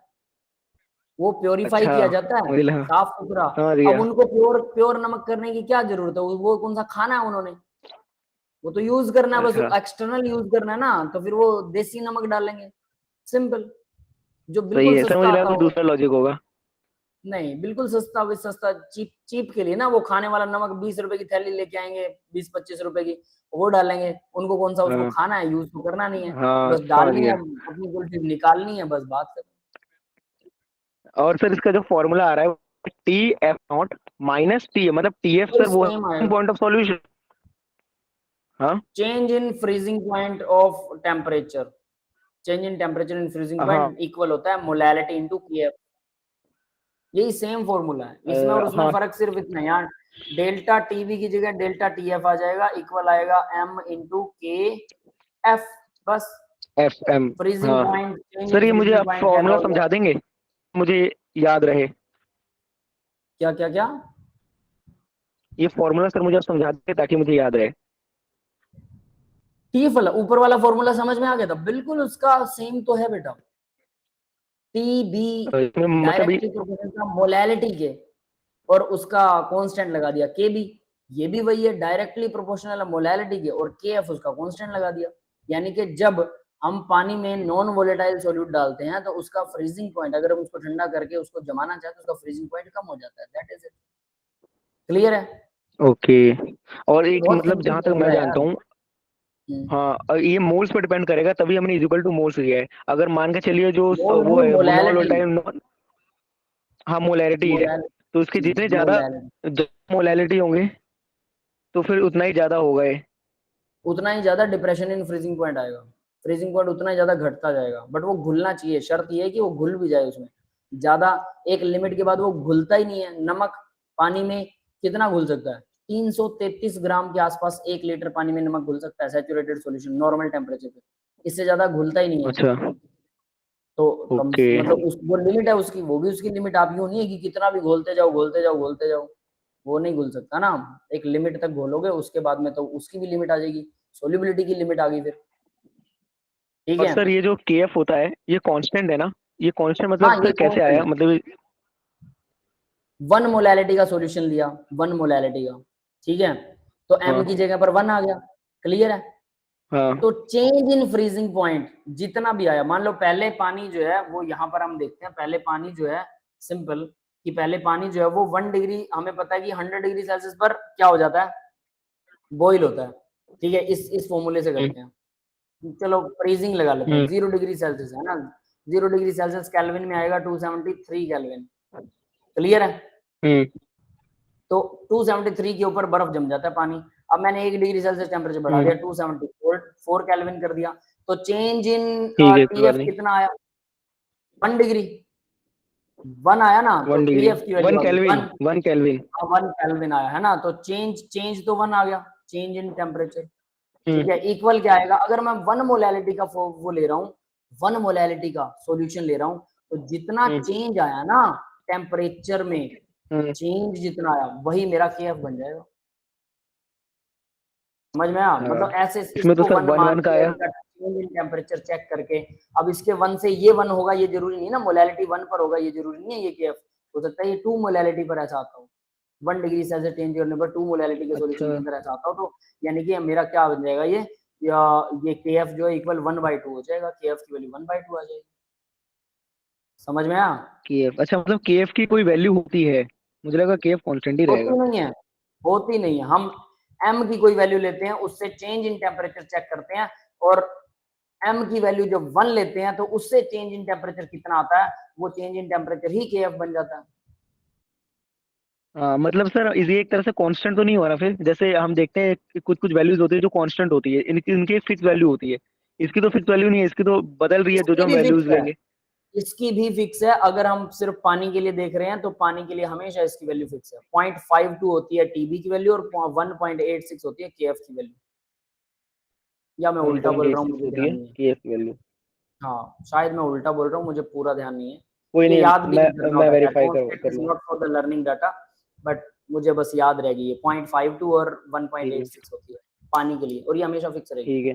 वो प्योरीफाई अच्छा, किया जाता है, मुझे लगा, साफ सुथरा। समझ अब गया। उनको प्योर प्योर नमक करने की क्या जरूरत है? वो कौन सा खाना है उन्होंने? वो तो यूज करना है, बस अच्छा, एक्सटर्नल यूज करना है ना, तो फिर वो देसी नमक डालेंगे, सिंपल, जो सही बिल्कुल है सर, सस्ता मुझे लगा आता कोई होगा। दूसरा लॉजिक होगा। नहीं, बिल्कुल सस्ता, भी सस्ता, चीप चीप के लिए ना, वो खाने वाला नमक 20 रुपए की थैली लेके आएंगे, 20-25 रुपए की, वो डालेंगे। उनको कौन सा उसको हाँ, खाना है, यूज तो करना नहीं है, हाँ, बस समझ डालनी है, गया। अपनी कुल्फी निकालनी है, बस बात खत्म। और सर इसका जो फॉर्मूला आ रहा है वो TF0 माइनस टी है, मतलब TF बिल्कुल सर वो सेम है आएगा। Point of solution. हाँ, change in freezing point of temperature, change in temperature in freezing हाँ, पॉइंट इक्वल होता है मोलैलिटी इनटू केएफ। यही सेम फॉर्मूला है इसमें और उसमें, हाँ, फर्क सिर्फ इतना है, यहाँ डेल्टा टीवी की जगह डेल्टा टीएफ आ जाएगा, इक्वल आएगा एम इंटू के एफ, बस। FM। फ्रीजिंग हाँ पॉइंट, चेंज सर, इन ये मुझे फ्रीजिंग आप पॉइंट कैसा फॉर्मूला हो गया? समझा देंगे, मुझे याद रहे। क्या क्या क्या? ये फॉर्मूला सर मुझे आप समझा देंगे ताकि मुझे याद रहे। टी वाला ऊपर वाला फॉर्मूला समझ में आ गया था? बिल्कुल उसका सेम तो है बेटा। टी बी इसमें मतलब डायरेक्टली प्रोपोर्शनल था मोलैलिटी के, और उसका कांस्टेंट लगा दिया के बी। ये भी वही है, डायरेक्टली प्रोपोर्शनल है मोलैलिटी के, और के एफ उसका कांस्टेंट लगा दिया। यानी कि जब हम पानी में नॉन वोलेटाइल सॉल्यूट डालते हैं तो उसका फ्रीजिंग पॉइंट, अगर हम उसको ठंडा करके उसको जमाना चाहते हैं, तो उसका फ्रीजिंग पॉइंट कम हो जाता है। That is it. क्लियर है? ओके। और एक बहुत मतलब सिंपल जहां तक मैं फॉर्मूला है जानता यार। हूँ, हाँ, ये मोल्स पे डिपेंड करेगा, तभी हमने इज इक्वल टू मोल्स लिया है। अगर मान के चलिए जो मोल वो नहीं, है वो नॉन मोलैलिटी। वोलेटाइल, हाँ मोलैरिटी है, तो इसके जितने ज्यादा मोलैलिटी मोलैलिटी होंगे तो फिर उतना ही ज्यादा होगा ये। उतना ही ज्यादा डिप्रेशन इन फ्रीजिंग पॉइंट आएगा, फ्रीजिंग पॉइंट उतना ही ज्यादा घटता जाएगा, बट वो घुलना चाहिए। शर्त ये है कि वो घुल भी जाए उसमें ज्यादा। एक लिमिट के बाद वो घुलता ही नहीं है। नमक पानी में कितना घुल सकता है? 333 ग्राम के आसपास 1 लीटर पानी में नमक घुल सकता है, सैचुरेटेड सॉल्यूशन नॉर्मल टेम्परेचर पे। इससे ज्यादा घुलता ही नहीं है। अच्छा, तो कम, ओके। मतलब उस वो लिमिट है उसकी, वो भी उसकी लिमिट। आप यूं नहीं है कि कितना भी घोलते जाओ घोलते जाओ घोलते जाओ, वो नहीं घुल सकता ना। एक लिमिट तक घोलोगे, उसके बाद में तो उसकी भी लिमिट आ जाएगी, सोल्यूबिलिटी की लिमिट आ गई फिर। ठीक और है? सर ये जो KF होता है ये कांस्टेंट है ना, ये कांस्टेंट हाँ, मतलब ये सर कैसे कांस्टेंट आया, है। मतलब 1 मोलैलिटी का सॉल्यूशन लिया, 1 मोलैलिटी का, ठीक है, तो एम की हाँ, जगह पर 1 आ गया। क्लियर है? हाँ, तो चेंज इन फ्रीजिंग पॉइंट जितना भी आया, मान लो पहले पानी जो है वो, यहाँ पर हम देखते हैं, पहले पानी जो है, सिंपल, कि पहले पानी जो है वो 1 डिग्री, हमें पता है कि 100 डिग्री सेल्सियस पर क्या हो जाता है, बॉईल होता है। ठीक है, इस फॉर्मूले से करते हैं। चलो फ्रीजिंग लगा लेते हैं, 0 डिग्री सेल्सियस है ना, 0 डिग्री सेल्सियस केल्विन में आएगा 273 केल्विन, क्लियर है। तो 273 के ऊपर बर्फ जम जाता है पानी। अब मैंने 1 डिग्री सेल्सियस टेम्परेचर बढ़ा दिया, 274 केल्विन कर दिया, तो चेंज इन ठीक है, कोई बात टीएफ नहीं। कितना आया, 1 डिग्री, 1 आया ना, तो 1 डिग्री, टीएफ की वैल्यू 1 आ गई केल्विन, 1, 1 केल्विन। 1 केल्विन आया है ना, तो चेंज तो 1 आ गया, चेंज इन टेम्परेचर। ठीक है, इक्वल क्या आएगा, अगर मैं 1 मोलैलिटी का वो ले रहा हूँ, 1 मोलैलिटी का सॉल्यूशन ले रहा हूँ, तो जितना चेंज आया ना टेम्परेचर में, चेंज जितना आया वही मेरा केएफ बन जाएगा। समझ में आया, मतलब ऐसे इसमें तो इसको सर 1 1 मान 1 का के आया। इसका चेंज इन टेम्परेचर चेक करके, अब इसके 1 से ये 1 होगा ये जरूरी नहीं ना, मोलैलिटी 1 पर होगा ये जरूरी नहीं है, ये केएफ हो सकता है ये 2 मोलैलिटी पर ऐसा आता हो, 1 डिग्री सेल्सियस चेंज करने पर 2 मोलैलिटी के सॉल्यूशन के अच्छा, अंदर ऐसा आता हो, तो यानी कि मेरा क्या बन जाएगा ये, या ये केएफ जो है इक्वल 1/2 हो जाएगा, केएफ की वैल्यू 1/2 आ जाएगी। समझ में आया। केएफ, अच्छा मतलब केएफ की कोई वैल्यू होती है? मुझे लगा केएफ कांस्टेंट ही रहेगा। होती नहीं है, होती नहीं है, हम m की कोई वैल्यू लेते हैं, उससे चेंज इन टेम्परेचर चेक करते हैं, और m की वैल्यू जब 1 लेते हैं तो उससे चेंज इन टेम्परेचर कितना आता है, वो change in temperature he KF बन जाता है। मतलब सर ये एक तरह से कांस्टेंट तो नहीं हो रहा फिर? जैसे हम देखते हैं कि कुछ कुछ वैल्यूज होती है जो कांस्टेंट होती है, इनकी फिक्स वैल्यू होती है। इसकी तो फिक्स वैल्यू नहीं है, इसकी तो बदल रही है जो जो इसकी हम भी वैल्यूज फिक्स है, लेंगे। इसकी भी फिक्स है, अगर हम सिर्फ पानी के लिए देख रहे हैं तो पानी के लिए हमेशा इसकी वैल्यू फिक्स है, 0.52 होती है टीबी की वैल्यू और 1.86 होती है केएफ की वैल्यू, या मैं उल्टा बोल रहा हूँ 1.86 मुझे होती ध्यान है नहीं है। केएफ की वैल्यू। हाँ शायद मैं उल्टा बोल रहा हूँ, मुझे पूरा ध्यान नहीं है, कोई ये नहीं, याद भी नहीं मैं करना मैं होता, वेरीफाई अकाउंट कर इज लूंगा। Not for the learning data, but मुझे बस याद रहेगी ये 0.52 और ठीक है, 1.86 होती है पानी के लिए, और ये हमेशा फिक्स रहेगी। ठीक है,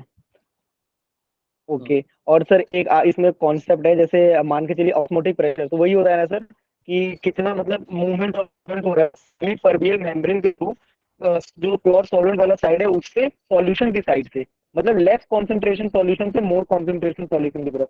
हम्म। ओके। और सर एक इसमें कॉन्सेप्ट है, जैसे मान के चलिए ऑस्मोटिक प्रेशर, तो वही होता है ना सर कि कितना मतलब मूवमेंट हो रहा है परवियल मेम्ब्रेन के थ्रू, जो प्योर सॉल्वेंट वाला साइड है उससे सॉल्यूशन की साइड से, मतलब लेस कंसंट्रेशन सॉल्यूशन से मोर कंसंट्रेशन सॉल्यूशन की तरफ।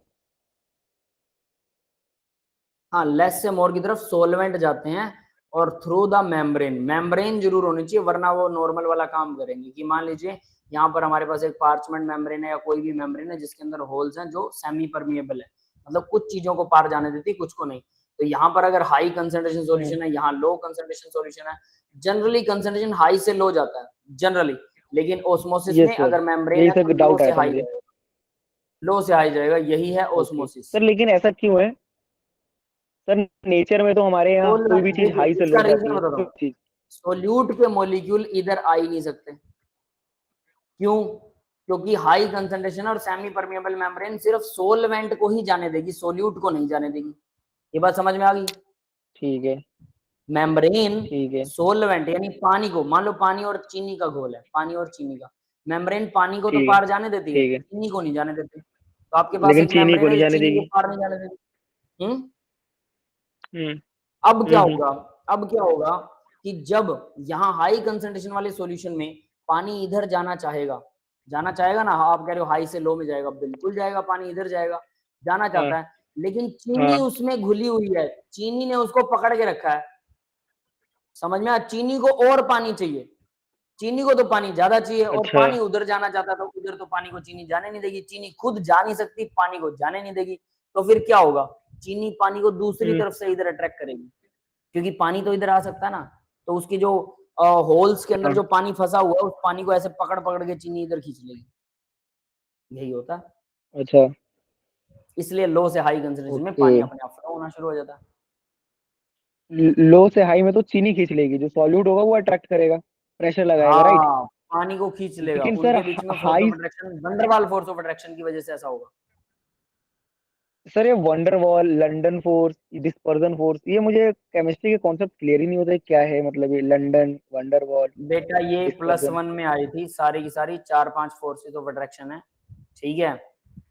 हाँ, लेस से मोर की तरफ सोलवेंट जाते हैं, और थ्रू द मेम्ब्रेन, मेम्ब्रेन जरूर होनी चाहिए, वरना वो नॉर्मल वाला काम करेंगे, कि मान लीजिए यहाँ पर हमारे पास एक पार्चमेंट मेम्ब्रेन है या कोई भी मेम्ब्रेन है जिसके अंदर होल्स हैं जो सेमी परमिएबल है, मतलब कुछ चीजों को पार जाने देती, कुछ को नहीं, तो यहाँ पर अगर हाई कंसंट्रेशन सॉल्यूशन है, यहाँ लो कंसंट्रेशन सॉल्यूशन है, जनरली कंसंट्रेशन हाई से लो जाता है जनरली, लेकिन ओस्मोसिस यस में सर, अगर मेम्ब्रेन यही है सर तो लो डाउट से आया था हाई मुझे। जाएगा, लो से हाई जाएगा, यही है ओके ओस्मोसिस। सर, लेकिन ऐसा क्यों है सर? नेचर में तो हमारे यहाँ कोई भी चीज देखिए हाई से इसका लो रीजन जाती है, बताता कोई हूँ, चीज। सोल्यूट के मॉलिक्यूल इधर आ ही नहीं सकते, क्यों, क्योंकि हाई कंसंट्रेशन और सेमी परमिएबल मेम्ब्रेन सिर्फ सोलवेंट को ही जाने देगी, सोल्यूट को नहीं जाने देगी, ये बात समझ में आ गई। ठीक है, मेम्ब्रेन ठीक है, सोलवेंट यानी पानी को, मान लो पानी और चीनी का घोल है, पानी और चीनी का, मेम्ब्रेन पानी को तो ठीक है, पार जाने देती है, ठीक है, चीनी को नहीं जाने देती, तो आपके पास लेकिन एक चीनी को मेम्ब्रेन है नहीं जो जाने चीनी को देगी। पार नहीं जाने देती। हम्म, अब क्या हम्म। होगा, अब क्या होगा कि जब यहाँ हाई कंसंट्रेशन वाले सॉल्यूशन में पानी इधर जाना चाहेगा, जाना चाहेगा ना, आप कह रहे हो हाई से लो में जाएगा, बिल्कुल जाएगा, पानी इधर जाएगा, जाना हाँ, चाहता है, लेकिन चीनी हाँ, उसमें घुली हुई है, चीनी ने उसको पकड़ के रखा है, समझ में आया, चीनी को और पानी चाहिए, चीनी को तो पानी ज्यादा चाहिए, और अच्छा, पानी उधर जाना चाहता है, तो उधर तो पानी को चीनी जाने नहीं देगी, चीनी खुद जा नहीं सकती, पानी को जाने नहीं देगी, तो फिर क्या होगा, चीनी पानी को दूसरी हम्म, तरफ से इधर अट्रैक्ट करेगी, क्योंकि पानी तो इधर आ सकता है ना, तो उसकी जो होल्स के अंदर हाँ, जो पानी फंसा हुआ है उस पानी को ऐसे पकड़ पकड़ के चीनी इधर खींच लेगी, यही होता है, अच्छा, इसलिए लो से हाई कंसंट्रेशन में ओके। पानी अपने आप फ्लो होना शुरू हो जाता है। लो से हाई में तो चीनी खींच लेगी, जो सॉल्यूट होगा वो अट्रैक्ट करेगा, प्रेशर लगाएगा, राइट? हाँ, पानी को खींच लेगा, लेकिन सर उनके बीच में force high, of attraction, van der Waals force of attraction की वजह से ऐसा होगा। सर ये van der Waals, London force, dispersion force, ये मुझे केमिस्ट्री के कॉन्सेप्ट क्लियर ही नहीं होते क्या है, मतलब ये लंदन, वंडरवॉल, बेटा ये डिस्पर्जन। +1 में आई थी सारी की सारी, 4-5 फोर्सेस ऑफ अट्रैक्शन है, ठीक है,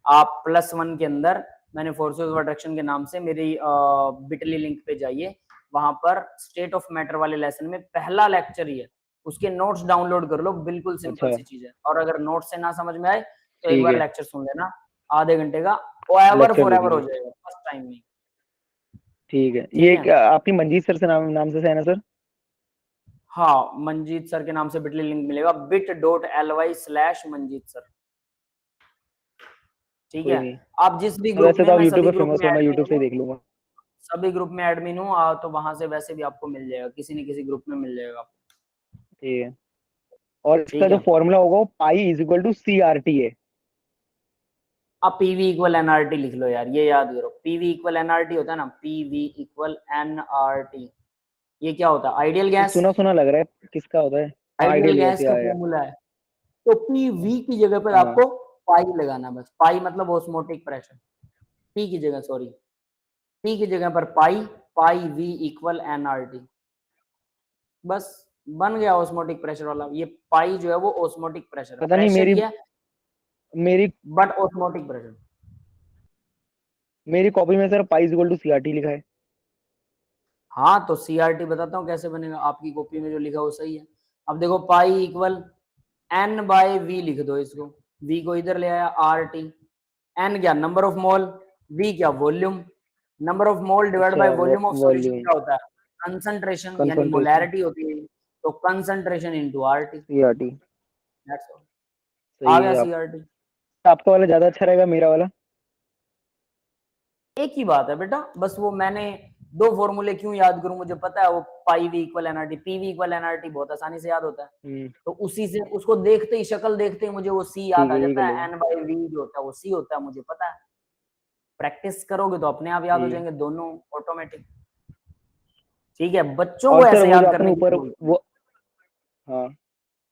आप +1 के अंदर मैंने फोर्सेस ऑफ अट्रैक्शन के नाम से मेरी बिटली लिंक पे जाइए, वहां पर स्टेट ऑफ मैटर वाले लेसन में पहला लेक्चर ही है, उसके नोट्स डाउनलोड कर लो, बिल्कुल सिंपल अच्छा, सी चीज है, और अगर नोट से ना समझ में आए तो एक ठीक बार है, लेक्चर सुन लेना, आधे घंटे का, एवर लेक्चर फॉर एवर हो देखेंगे। जाएगा फर्स्ट टाइम में। ठीक है, ठीक ये है, आपकी मंजीत सर से नाम नाम से है ना सर? हाँ, मंजीत सर के नाम से बिटली लिंक मिलेगा, bit.ly/मंजीत सर। ठीक कोई है, नहीं। आप जिस भी तो ग्रुप वैसे में, तो आप मैं यूट्यूब सभी पे ग्रुप फेमस में हो, मैं एडमिन यूट्यूब से ही हूँ, देख लूंगा। सभी ग्रुप में एडमिन हूँ, तो वहां से वैसे भी आपको मिल जाएगा, किसी न किसी ग्रुप में मिल जाएगा। ठीक है। और इसका ठीक जो है, फॉर्मूला होगा वो pi is equal to C R T है। अब पीवी इक्वल एनआरटी लिख लो यार, ये याद करो, पीवी इक्वल एनआरटी होता है ना, पीवी इक्वल एनआरटी। ये क्या होता है? आइडियल ये गैस। सुना सुना लग रहा है, किसका होता है? आइडियल आइडियल गैस गैस का या फॉर्मूला है। तो पीवी की जगह पर हाँ। आपको पाई लगाना, बस पाई मतलब ऑस्मोटिक प्रेशर। पी की जगह, सॉरी, पी की जगह पर पाई, पाई वी इक्वल एनआरटी, बस बन गया ऑस्मोटिक प्रेशर वाला। ये पाई जो है वो ऑस्मोटिक प्रेशर है, पता नहीं, प्रेशर मेरी ही है मेरी बट ऑस्मोटिक प्रेशर। मेरी कॉपी में sir pi is equal to C R T लिखा है। हाँ, तो सीआरटी बताता हूँ कैसे बनेगा, आपकी कॉपी में जो लिखा है वो सही है। अब देखो, pi equal N by V लिख दो इसको, वी को इधर ले आया, आर टी। एन क्या? नंबर ऑफ मोल, वी क्या? Volume. Number of mole divide अच्छा, by volume of solution volume, क्या होता है? कंसंट्रेशन, यानी कंसंट्रेशन, मोलैरिटी होती है, तो concentration into RT, C R T. That's all. आ सही गया है। आप सीआरटी। आपका वाला ज्यादा अच्छा रहेगा, मेरा वाला? एक ही बात है बेटा, बस वो मैंने दो फॉर्मूले क्यों याद करूं, मुझे पता है वो pi V equal NRT, P V equal NRT बहुत आसानी से याद होता है। हम्म। तो उसी से, उसको देखते ही, शक्ल देखते ही मुझे वो सी याद ठीक आ है, यही कर जाता लेगा। है, एन बाई वी जो होता है वो सी होता है, मुझे पता है। प्रैक्टिस करोगे तो अपने आप याद हो ठीक है। जाएंगे दोनों, ऑटोमेटिक। ठीक है, बच्चों और को सर ऐसे वो जो याद आपने करने की ऊपर बोलते हैं। वो, हाँ,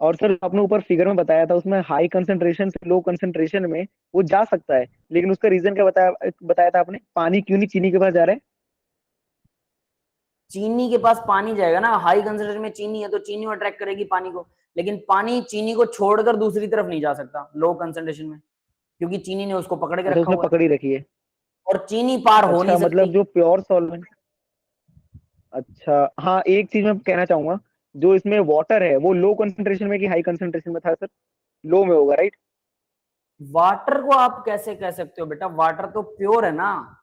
और सर आपने ऊपर फिगर में बताया था, उसमें हाई कंसंट्रेशन से लो कंसंट्रेशन में वो जा सकता है, लेकिन उसका रीजन क्या बताया बताया था आपने? पानी क्यों नहीं चीनी के पास जा रहा है? चीनी के पास पानी जाएगा ना, हाई कंसंट्रेशन में चीनी है तो चीनी अट्रैक्ट करेगी पानी को, लेकिन पानी चीनी को छोड़कर दूसरी तरफ नहीं जा सकता लो कंसंट्रेशन में, क्योंकि चीनी ने उसको पकड़ के अच्छा, रखा उसने हुआ है, पकड़ ही रखी है। और चीनी पार हो नहीं अच्छा, मतलब सकती। जो प्योर सॉल्वेंट। अच्छा, हाँ, एक चीज मैं कहना चाहूंगा, जो इसमें वाटर है वो लो कंसंट्रेशन में कि हाई कंसंट्रेशन में था सर? लो में होगा, राइट? वाटर को आप कैसे कह सकते हो बेटा, वाटर तो प्योर है ना,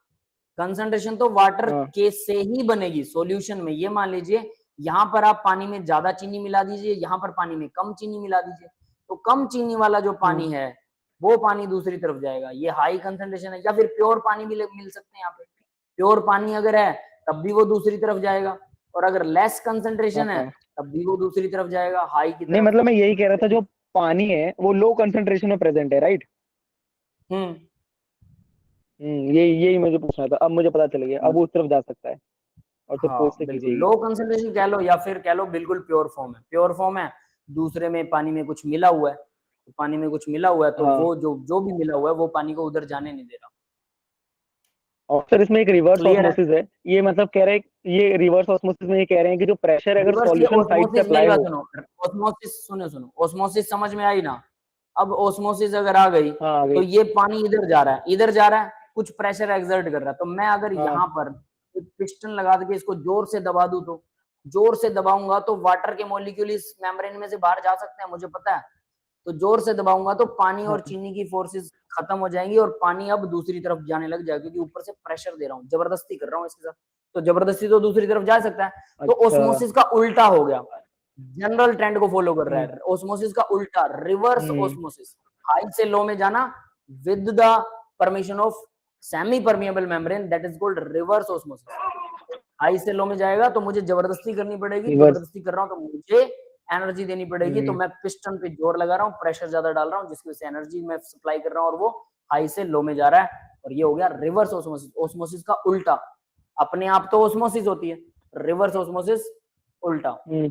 कंसंट्रेशन तो वाटर हाँ। के से ही बनेगी सॉल्यूशन में। ये मान लीजिए, यहाँ पर आप पानी में ज्यादा चीनी मिला दीजिए, यहाँ पर पानी में कम चीनी मिला दीजिए, तो कम चीनी वाला जो हम्म। पानी है वो पानी दूसरी तरफ जाएगा, ये हाई कंसंट्रेशन है। या फिर प्योर पानी भी मिल सकते हैं यहाँ पे, प्योर पानी अगर है तब भी वो दूसरी तरफ जाएगा, और अगर लेस कंसंट्रेशन है हाँ, तब भी वो दूसरी तरफ जाएगा, हाई की नहीं, तरफ। मतलब मैं यही कह रहा था, जो पानी है वो लो कंसंट्रेशन में प्रेजेंट है, राइट? हम्म। यही यही मुझे पूछना था, अब मुझे पता चल गया, अब वो उस तरफ जा सकता है और फिर फोर्स हाँ से बिल्कुल, खींचेगी। लो कंसंट्रेशन कह लो या फिर कह लो बिल्कुल प्योर फॉर्म है, प्योर फॉर्म है, दूसरे में पानी में कुछ मिला हुआ है, तो पानी में कुछ मिला हुआ है तो हाँ। वो जो जो भी मिला हुआ है वो पानी को उधर जाने नहीं दे रहा। और सर इसमें एक रिवर्स क्लियर है? ऑस्मोसिस है, ये मतलब कह रहे हैं, ये रिवर्स ऑस्मोसिस में ये कह रहे हैं कि जो प्रेशर अगर रिवर्स ये सॉल्यूशन साइड से ओस्मोसिस, अप्लाई मेरी बात हो। सुनो, ओस्मोसिस सुनो सुनो, ओस्मोसिस समझ में आई ना? अब ओस्मोसिस अगर आ गई हाँ, आ तो गई। ये पानी इधर जा रहा है, इधर जा रहा है, कुछ प्रेशर एक्सर्ट कर रहा है, तो मैं अगर हाँ। यहाँ पर एक पिस्टन लगा के इसको जोर से दबा दूं, तो जोर से दबाऊंगा तो वाटर के मॉलिक्यूल इस मेम्ब्रेन में से बाहर जा सकते हैं, मुझे पता है। तो जोर से दबाऊंगा तो पानी और हाँ। चीनी की फोर्सेस खत्म हो जाएंगी, और पानी अब दूसरी तरफ जाने लग जाएगा, क्योंकि ऊपर से प्रेशर दे रहा हूँ, जबरदस्ती कर रहा हूँ इसके साथ, तो जबरदस्ती तो दूसरी तरफ जा सकता है। तो अच्छा। ओस्मोसिस का उल्टा हो गया, जनरल ट्रेंड को फॉलो कर रहा हम्म। है, ओस्मोसिस का उल्टा, रिवर्स हम्म। ओस्मोसिस, हाई से लो में जाना with the permission of semi permeable membrane, that is called reverse osmosis. High से लो में जाएगा तो मुझे जबरदस्ती करनी पड़ेगी, रिवर्स। जबरदस्ती कर रहा हूं तो मुझे एनर्जी देनी पड़ेगी, तो हम्म। मैं पिस्टन पे जोर लगा रहा हूँ, प्रेशर ज्यादा डाल रहा हूँ, जिसकी वजह से एनर्जी मैं सप्लाई कर रहा हूँ और वो हाई से लो में जा रहा है, और ये हो गया रिवर्स ओस्मोसिस। ओस्मोसिस का उल्टा, अपने आप तो ओस्मोसिस होती है, रिवर्स ओस्मोसिस उल्टा। हम्म।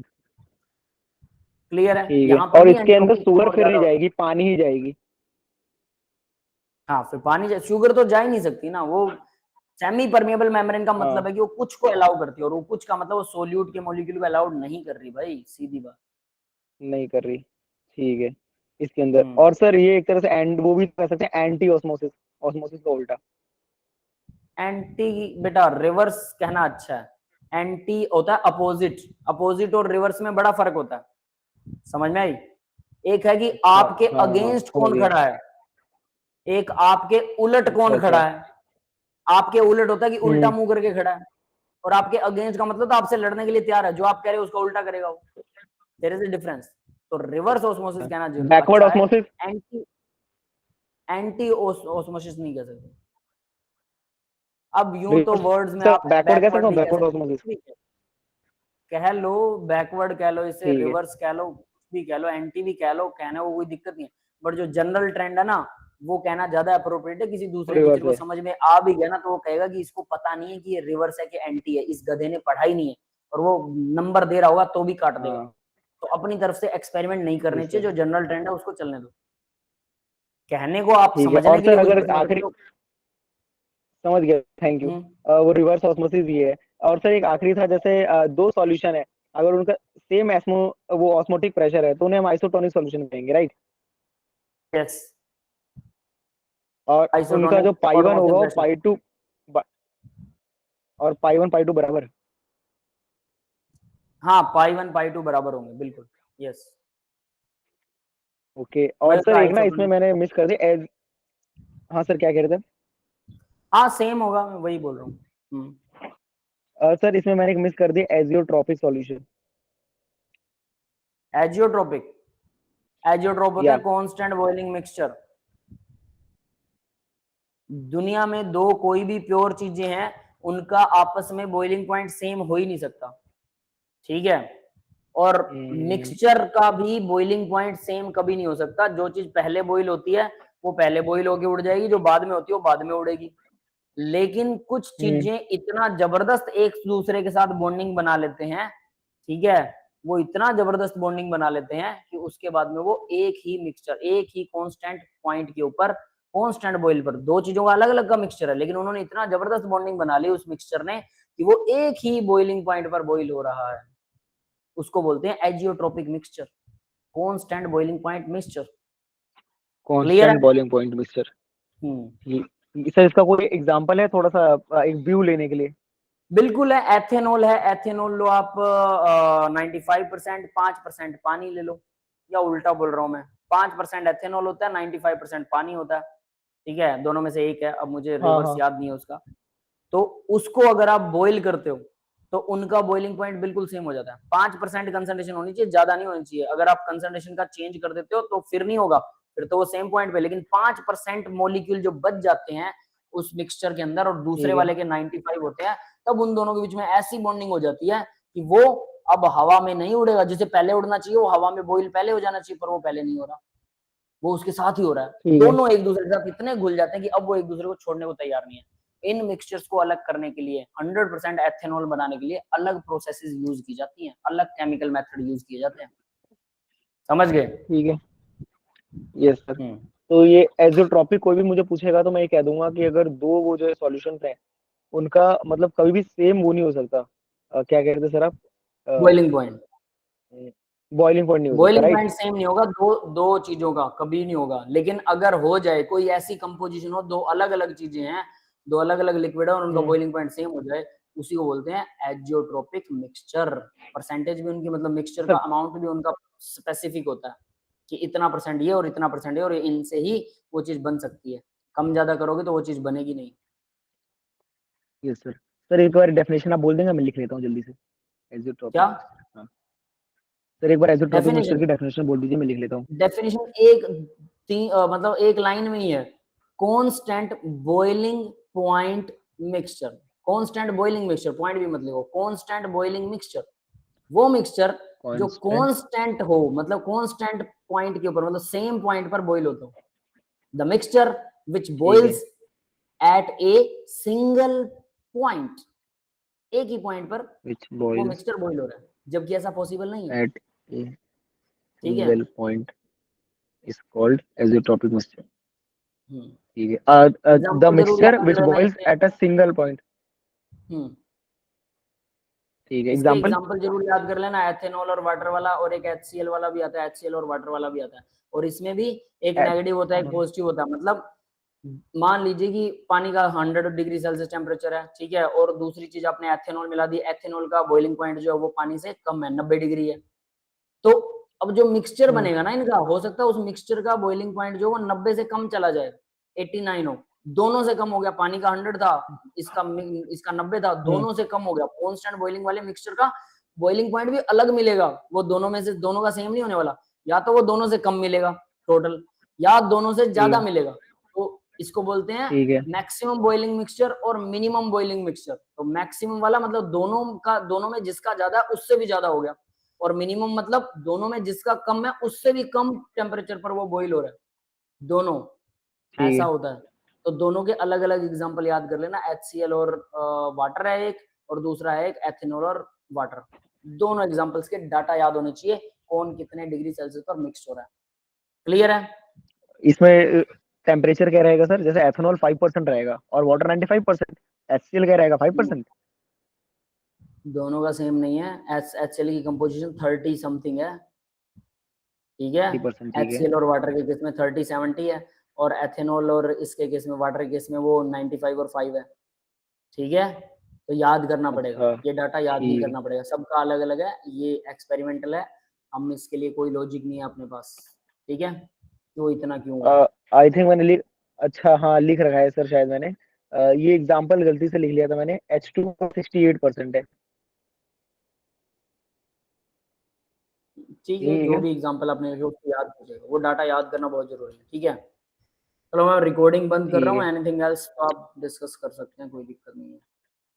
क्लियर है? ठीक है, यहां पर और नहीं इसके अंदर एंट्रोपी शुगर और फिर ज्यादा नहीं होती। जाएगी, पानी ही जाएगी? हाँ, फिर पानी, शुगर तो जा ही नहीं सकती ना, वो सेमी परमिएबल मेम्ब्रेन का मतलब हाँ, है कि वो कुछ को अलाउ करती है, और वो कुछ का मतलब वो सोल्यूट के मॉलिक्यूल को अलाउड नहीं कर रही भाई, सीधी बात। नहीं कर रही। ठीक है। इसके अंदर, हम्म। और सर ये एक तरह से एंड वो भी कह सकते हैं एंटी ऑस्मोसिस, ऑस्मोसिस का उल्टा। एंटी, बेटा रिवर्स कहना अच्छा है, एंटी होता है अपोजिट, अपोजिट और रिवर्स में बड़ा फर्क होता है, समझ में आई? एक है कि अच्छा। आपके हाँ, हाँ, अगेंस्ट समझ कौन गया। खड़ा है, एक आपके उलट अच्छा, कौन खड़ा अच्छा। है। आपके उलट होता है कि उल्टा हम्म। मुंह करके खड़ा है, और आपके अगेंस्ट का मतलब तो आपसे लड़ने के लिए तैयार है, जो आप कह रहे हो उसका उल्टा करेगा वो। There is a difference. तो रिवर्स ऑस्मोसिस कहना जरूर बैकवर्ड अच्छा है, ऑस्मोसिस, एंटी ऑस्मोसिस नहीं कह सकते। अब यूं तो वर्ड्स में सर आप बैकवर्ड कह सकता बैकवर्ड हूँ, नहीं कह बैकवर्ड सकते, ऑस्मोसिस। कुछ भी कह लो, बैकवर्ड कह लो, इसे ठीक है, रिवर्स कह लो, कुछ भी कह लो, एंटी भी कह लो, कहने को कोई दिक्कत नहीं है। बट जो जनरल ट्रेंड है ना, वो कहना ज्यादा अप्रोप्रिएट है। किसी दूसरे टीचर रिवर्स को है। समझ में आ भी गया ना, तो वो कहेगा कि इसको पता नहीं है कि ये रिवर्स है कि एंटी है, इस गधे ने पढ़ा ही नहीं है, और वो नंबर दे रहा होगा तो भी काट देगा। हाँ तो अपनी तरफ से एक्सपेरिमेंट नहीं करने यस चाहिए, सर, जो जनरल ट्रेंड है उसको चलने दो। कहने को आप ठीक है। समझने और के लिए सर कुछ अगर भी समझ आखिरी, सकते हो। समझ गया, थैंक यू। हम्म, वो रिवर्स ऑस्मोसिस ही है। और सर एक आखिरी था, जैसे दो सॉल्यूशन है, अगर उनका सेम एस्मो वो ऑस्मोटिक प्रेशर है तो उन्हें हम आइसोटोनिक सॉल्यूशन कहेंगे, राइट? यस, और उनका जो आइसोटोनिक पाई वन होगा ऑटोमोटिव वो प्रेशर। पाई टू, और पाई वन पाई टू बराबर। हाँ, पाई 1 पाई 2 बराबर होंगे, बिल्कुल। Yes, okay. वही और होता सर है एक ना इसमें आइसोटोनिक। मैंने मिस कर दिया एज, हाँ सर क्या कह रहे थे? हाँ, सेम होगा, मैं वही बोल रहा हूँ। सर इसमें मैंने एक मिस कर दिया एजियोट्रोपिक सॉल्यूशन। एजियोट्रोपिक, एजियोट्रोप होता है या कांस्टेंट बॉइलिंग मिक्सचर। दुनिया में दो कोई भी प्योर चीजें हैं, उनका आपस में बॉइलिंग पॉइंट सेम हो ही नहीं सकता, ठीक है। और मिक्सचर का भी बॉइलिंग पॉइंट सेम कभी नहीं हो सकता। जो चीज पहले बॉइल होती है वो पहले बॉइल होके उड़ जाएगी, जो बाद में होती है वो बाद में उड़ेगी। लेकिन कुछ चीजें इतना जबरदस्त एक दूसरे के साथ बॉन्डिंग बना लेते हैं, ठीक है, वो इतना जबरदस्त बॉन्डिंग बना लेते हैं कि उसके बाद में वो एक ही मिक्सचर, एक ही कांस्टेंट पॉइंट के ऊपर, कांस्टेंट बॉइल पर, दो चीजों का अलग अलग का मिक्सचर है, लेकिन उन्होंने इतना जबरदस्त बॉन्डिंग बना ली उस मिक्सचर ने कि वो एक ही बॉइलिंग पॉइंट पर बॉइल हो रहा है। उसको बोलते हैं azeotropic mixture, constant boiling point mixture. Clear constant है? Boiling point mixture. सर इसका कोई एग्जांपल है थोड़ा सा, एक व्यू लेने के लिए? बिल्कुल है, एथेनॉल है। एथेनॉल लो आप 95%, 5% पानी ले लो, या उल्टा बोल रहा हूं मैं, 5% एथेनॉल होता है, 95% पानी होता है, ठीक है, दोनों में से एक है, अब मुझे हाँ रिवर्स हाँ। याद नहीं है उसका। तो उसको अगर आप बॉइल करते हो तो उनका बॉइलिंग पॉइंट बिल्कुल सेम हो जाता है। 5% कंसंट्रेशन होनी चाहिए, ज्यादा नहीं होनी चाहिए। अगर आप कंसंट्रेशन का चेंज कर देते हो तो फिर नहीं होगा, फिर तो वो सेम पॉइंट पे। लेकिन 5% मोलिक्यूल जो बच जाते हैं उस मिक्सचर के अंदर और दूसरे ठीक है। वाले के 95 होते हैं, तब उन दोनों के बीच में ऐसी बॉन्डिंग हो जाती है कि वो अब हवा में नहीं उड़ेगा। जिसे पहले उड़ना चाहिए वो हवा में बॉइल पहले हो जाना चाहिए, पर वो पहले नहीं हो रहा, वो उसके साथ ही हो रहा है। ठीक है। दोनों एक दूसरे के साथ इतने घुल जाते हैं कि अब वो एक दूसरे को छोड़ने को तैयार नहीं है। इन मिक्सचर्स को अलग करने के लिए, 100% एथेनॉल बनाने के लिए अलग प्रोसेसेस यूज की जाती हैं, अलग केमिकल मेथड यूज किए जाते हैं। समझ गए? ठीक है। Yes sir. हम्म, तो ये एज़ोट्रॉपिक कोई भी मुझे पूछेगा तो मैं ये कह दूंगा कि अगर दो वो जो सॉल्यूशंस हैं उनका मतलब कभी भी सेम वो नहीं हो सकता, क्या कह रहे थे सर आप? बॉइलिंग पॉइंट, बॉइलिंग पॉइंट नहीं हो सकता, बॉइलिंग राइट? पॉइंट सेम नहीं होगा, दो चीजों का कभी नहीं होगा। लेकिन अगर हो जाए, कोई ऐसी कंपोजिशन हो, दो अलग अलग चीजें हैं, दो अलग अलग लिक्विड है और उनका बॉइलिंग पॉइंट सेम हो जाए, उसी को बोलते हैं एजियोट्रोपिक मिक्सचर। परसेंटेज भी उनकी, मतलब मिक्सचर का सर अमाउंट भी उनका स्पेसिफिक होता है कि इतना परसेंट ये और इतना परसेंट ये, और इनसे ही वो चीज बन सकती है। कम ज्यादा करोगे तो वो चीज बनेगी नहीं। Yes sir. सर एक बार डेफिनेशन आप बोल देंगे, मैं लिख लेता हूँ जल्दी से। क्या एज़ोट्रॉपिक मिक्सचर, हाँ सर एक बार एज़ोट्रॉपिक मिक्सचर डेफिनेशन? की डेफिनेशन बोल दीजिए, मैं लिख लेता हूँ। डेफिनेशन एक मतलब एक लाइन में ही है, constant boiling point mixture. Constant boiling mixture, point भी मत लिखो, कांस्टेंट बॉइलिंग मिक्सचर वो मिक्सचर जो कांस्टेंट, कांस्टेंट हो, मतलब कांस्टेंट पॉइंट के ऊपर, मतलब सेम पॉइंट पर बॉइल होता हो। द मिक्सचर विच ठीक है। Boils at a single point, एक ही पॉइंट पर विच वो बॉइल्स मिक्सचर बॉइल हो रहा है, जबकि ऐसा पॉसिबल नहीं है, एट ए ठीक है। Single point is called azeotropic mixture. Hmm, ठीक है। द एग्जांपल जरूर मिक्सचर याद विच कर लेना बॉइल्स इसके। At a single point. Hmm, ठीक है, इसके एग्जांपल। एग्जांपल जरूर याद कर लेना, एथेनॉल और वाटर वाला, और एक HCl वाला भी आता है, HCl और वाटर वाला भी आता है। और इसमें भी एक नेगेटिव होता है, एक पॉजिटिव होता है। मतलब मान लीजिए कि पानी का 100 डिग्री सेल्सियस टेम्परेचर है, ठीक है, और दूसरी चीज आपने एथेनॉल मिला दी, एथेनॉल का बॉइलिंग पॉइंट जो है वो पानी से कम है, 90 डिग्री है। तो अब जो मिक्सचर बनेगा ना इनका, हो सकता है उस मिक्सचर का बॉइलिंग पॉइंट जो वो 90 से कम चला जाए, 89 हो, दोनों से कम हो गया। पानी का 100 था, इसका इसका 90 था, दोनों से कम हो गया कांस्टेंट बॉइलिंग वाले मिक्सचर का। बॉइलिंग पॉइंट भी अलग मिलेगा, वो दोनों में से दोनों का सेम नहीं होने वाला, या तो वो दोनों से कम मिलेगा टोटल, या दोनों से ज्यादा मिलेगा। तो इसको बोलते हैं ठीक है। मैक्सिमम बॉइलिंग मिक्सचर और मिनिमम बॉइलिंग मिक्सचर। तो मैक्सिमम वाला मतलब दोनों में जिसका ज्यादा है उससे भी ज्यादा हो गया, और मिनिमम मतलब दोनों में जिसका कम है उससे भी कम टेम्परेचर पर वो बॉइल हो रहा है, दोनों, ठीक ऐसा है। होता है। तो दोनों के अलग अलग एग्जांपल याद कर लेना, HCl और वाटर है एक, और दूसरा है एक एथेनॉल और वाटर। दोनों एग्जांपल्स के डाटा याद होने चाहिए, कौन कितने डिग्री सेल्सियस पर मिक्स हो रहा है। क्लियर है? इसमें टेम्परेचर क्या रहेगा सर? जैसे एथेनॉल 5% रहेगा और वाटर 95%, HCl क्या रहेगा 5%? दोनों का सेम नहीं है, HCl की कंपोजिशन 30 समथिंग है, ठीक है। 30%, ठीक है। HCl और वाटर के केस में 30-70 है, और एथेनॉल और इसके केस में, वाटर के केस में वो 95 और 5 है, ठीक है। तो याद करना पड़ेगा, अच्छा, ये डाटा याद नहीं ठीक है। करना पड़ेगा, सबका अलग अलग है, ये एक्सपेरिमेंटल है, हम इसके लिए कोई लॉजिक नहीं है अपने पास, ठीक है। क्यों इतना क्यों हुआ? आई थिंक मैंने लिख, अच्छा हाँ लिख रखा है सर शायद मैंने, ये एग्जांपल गलती से लिख लिया था मैंने, H2 68% है। ठीक है, यही है जो क्या? भी एग्जांपल आपने लिखे उसको याद कीजिएगा, वो डाटा याद करना बहुत जरूरी है, ठीक है। चलो मैं रिकॉर्डिंग बंद कर रहा ठीक हूँ, है। एनीथिंग एल्स तो आप डिस्कस कर सकते हैं, कोई दिक्कत नहीं है।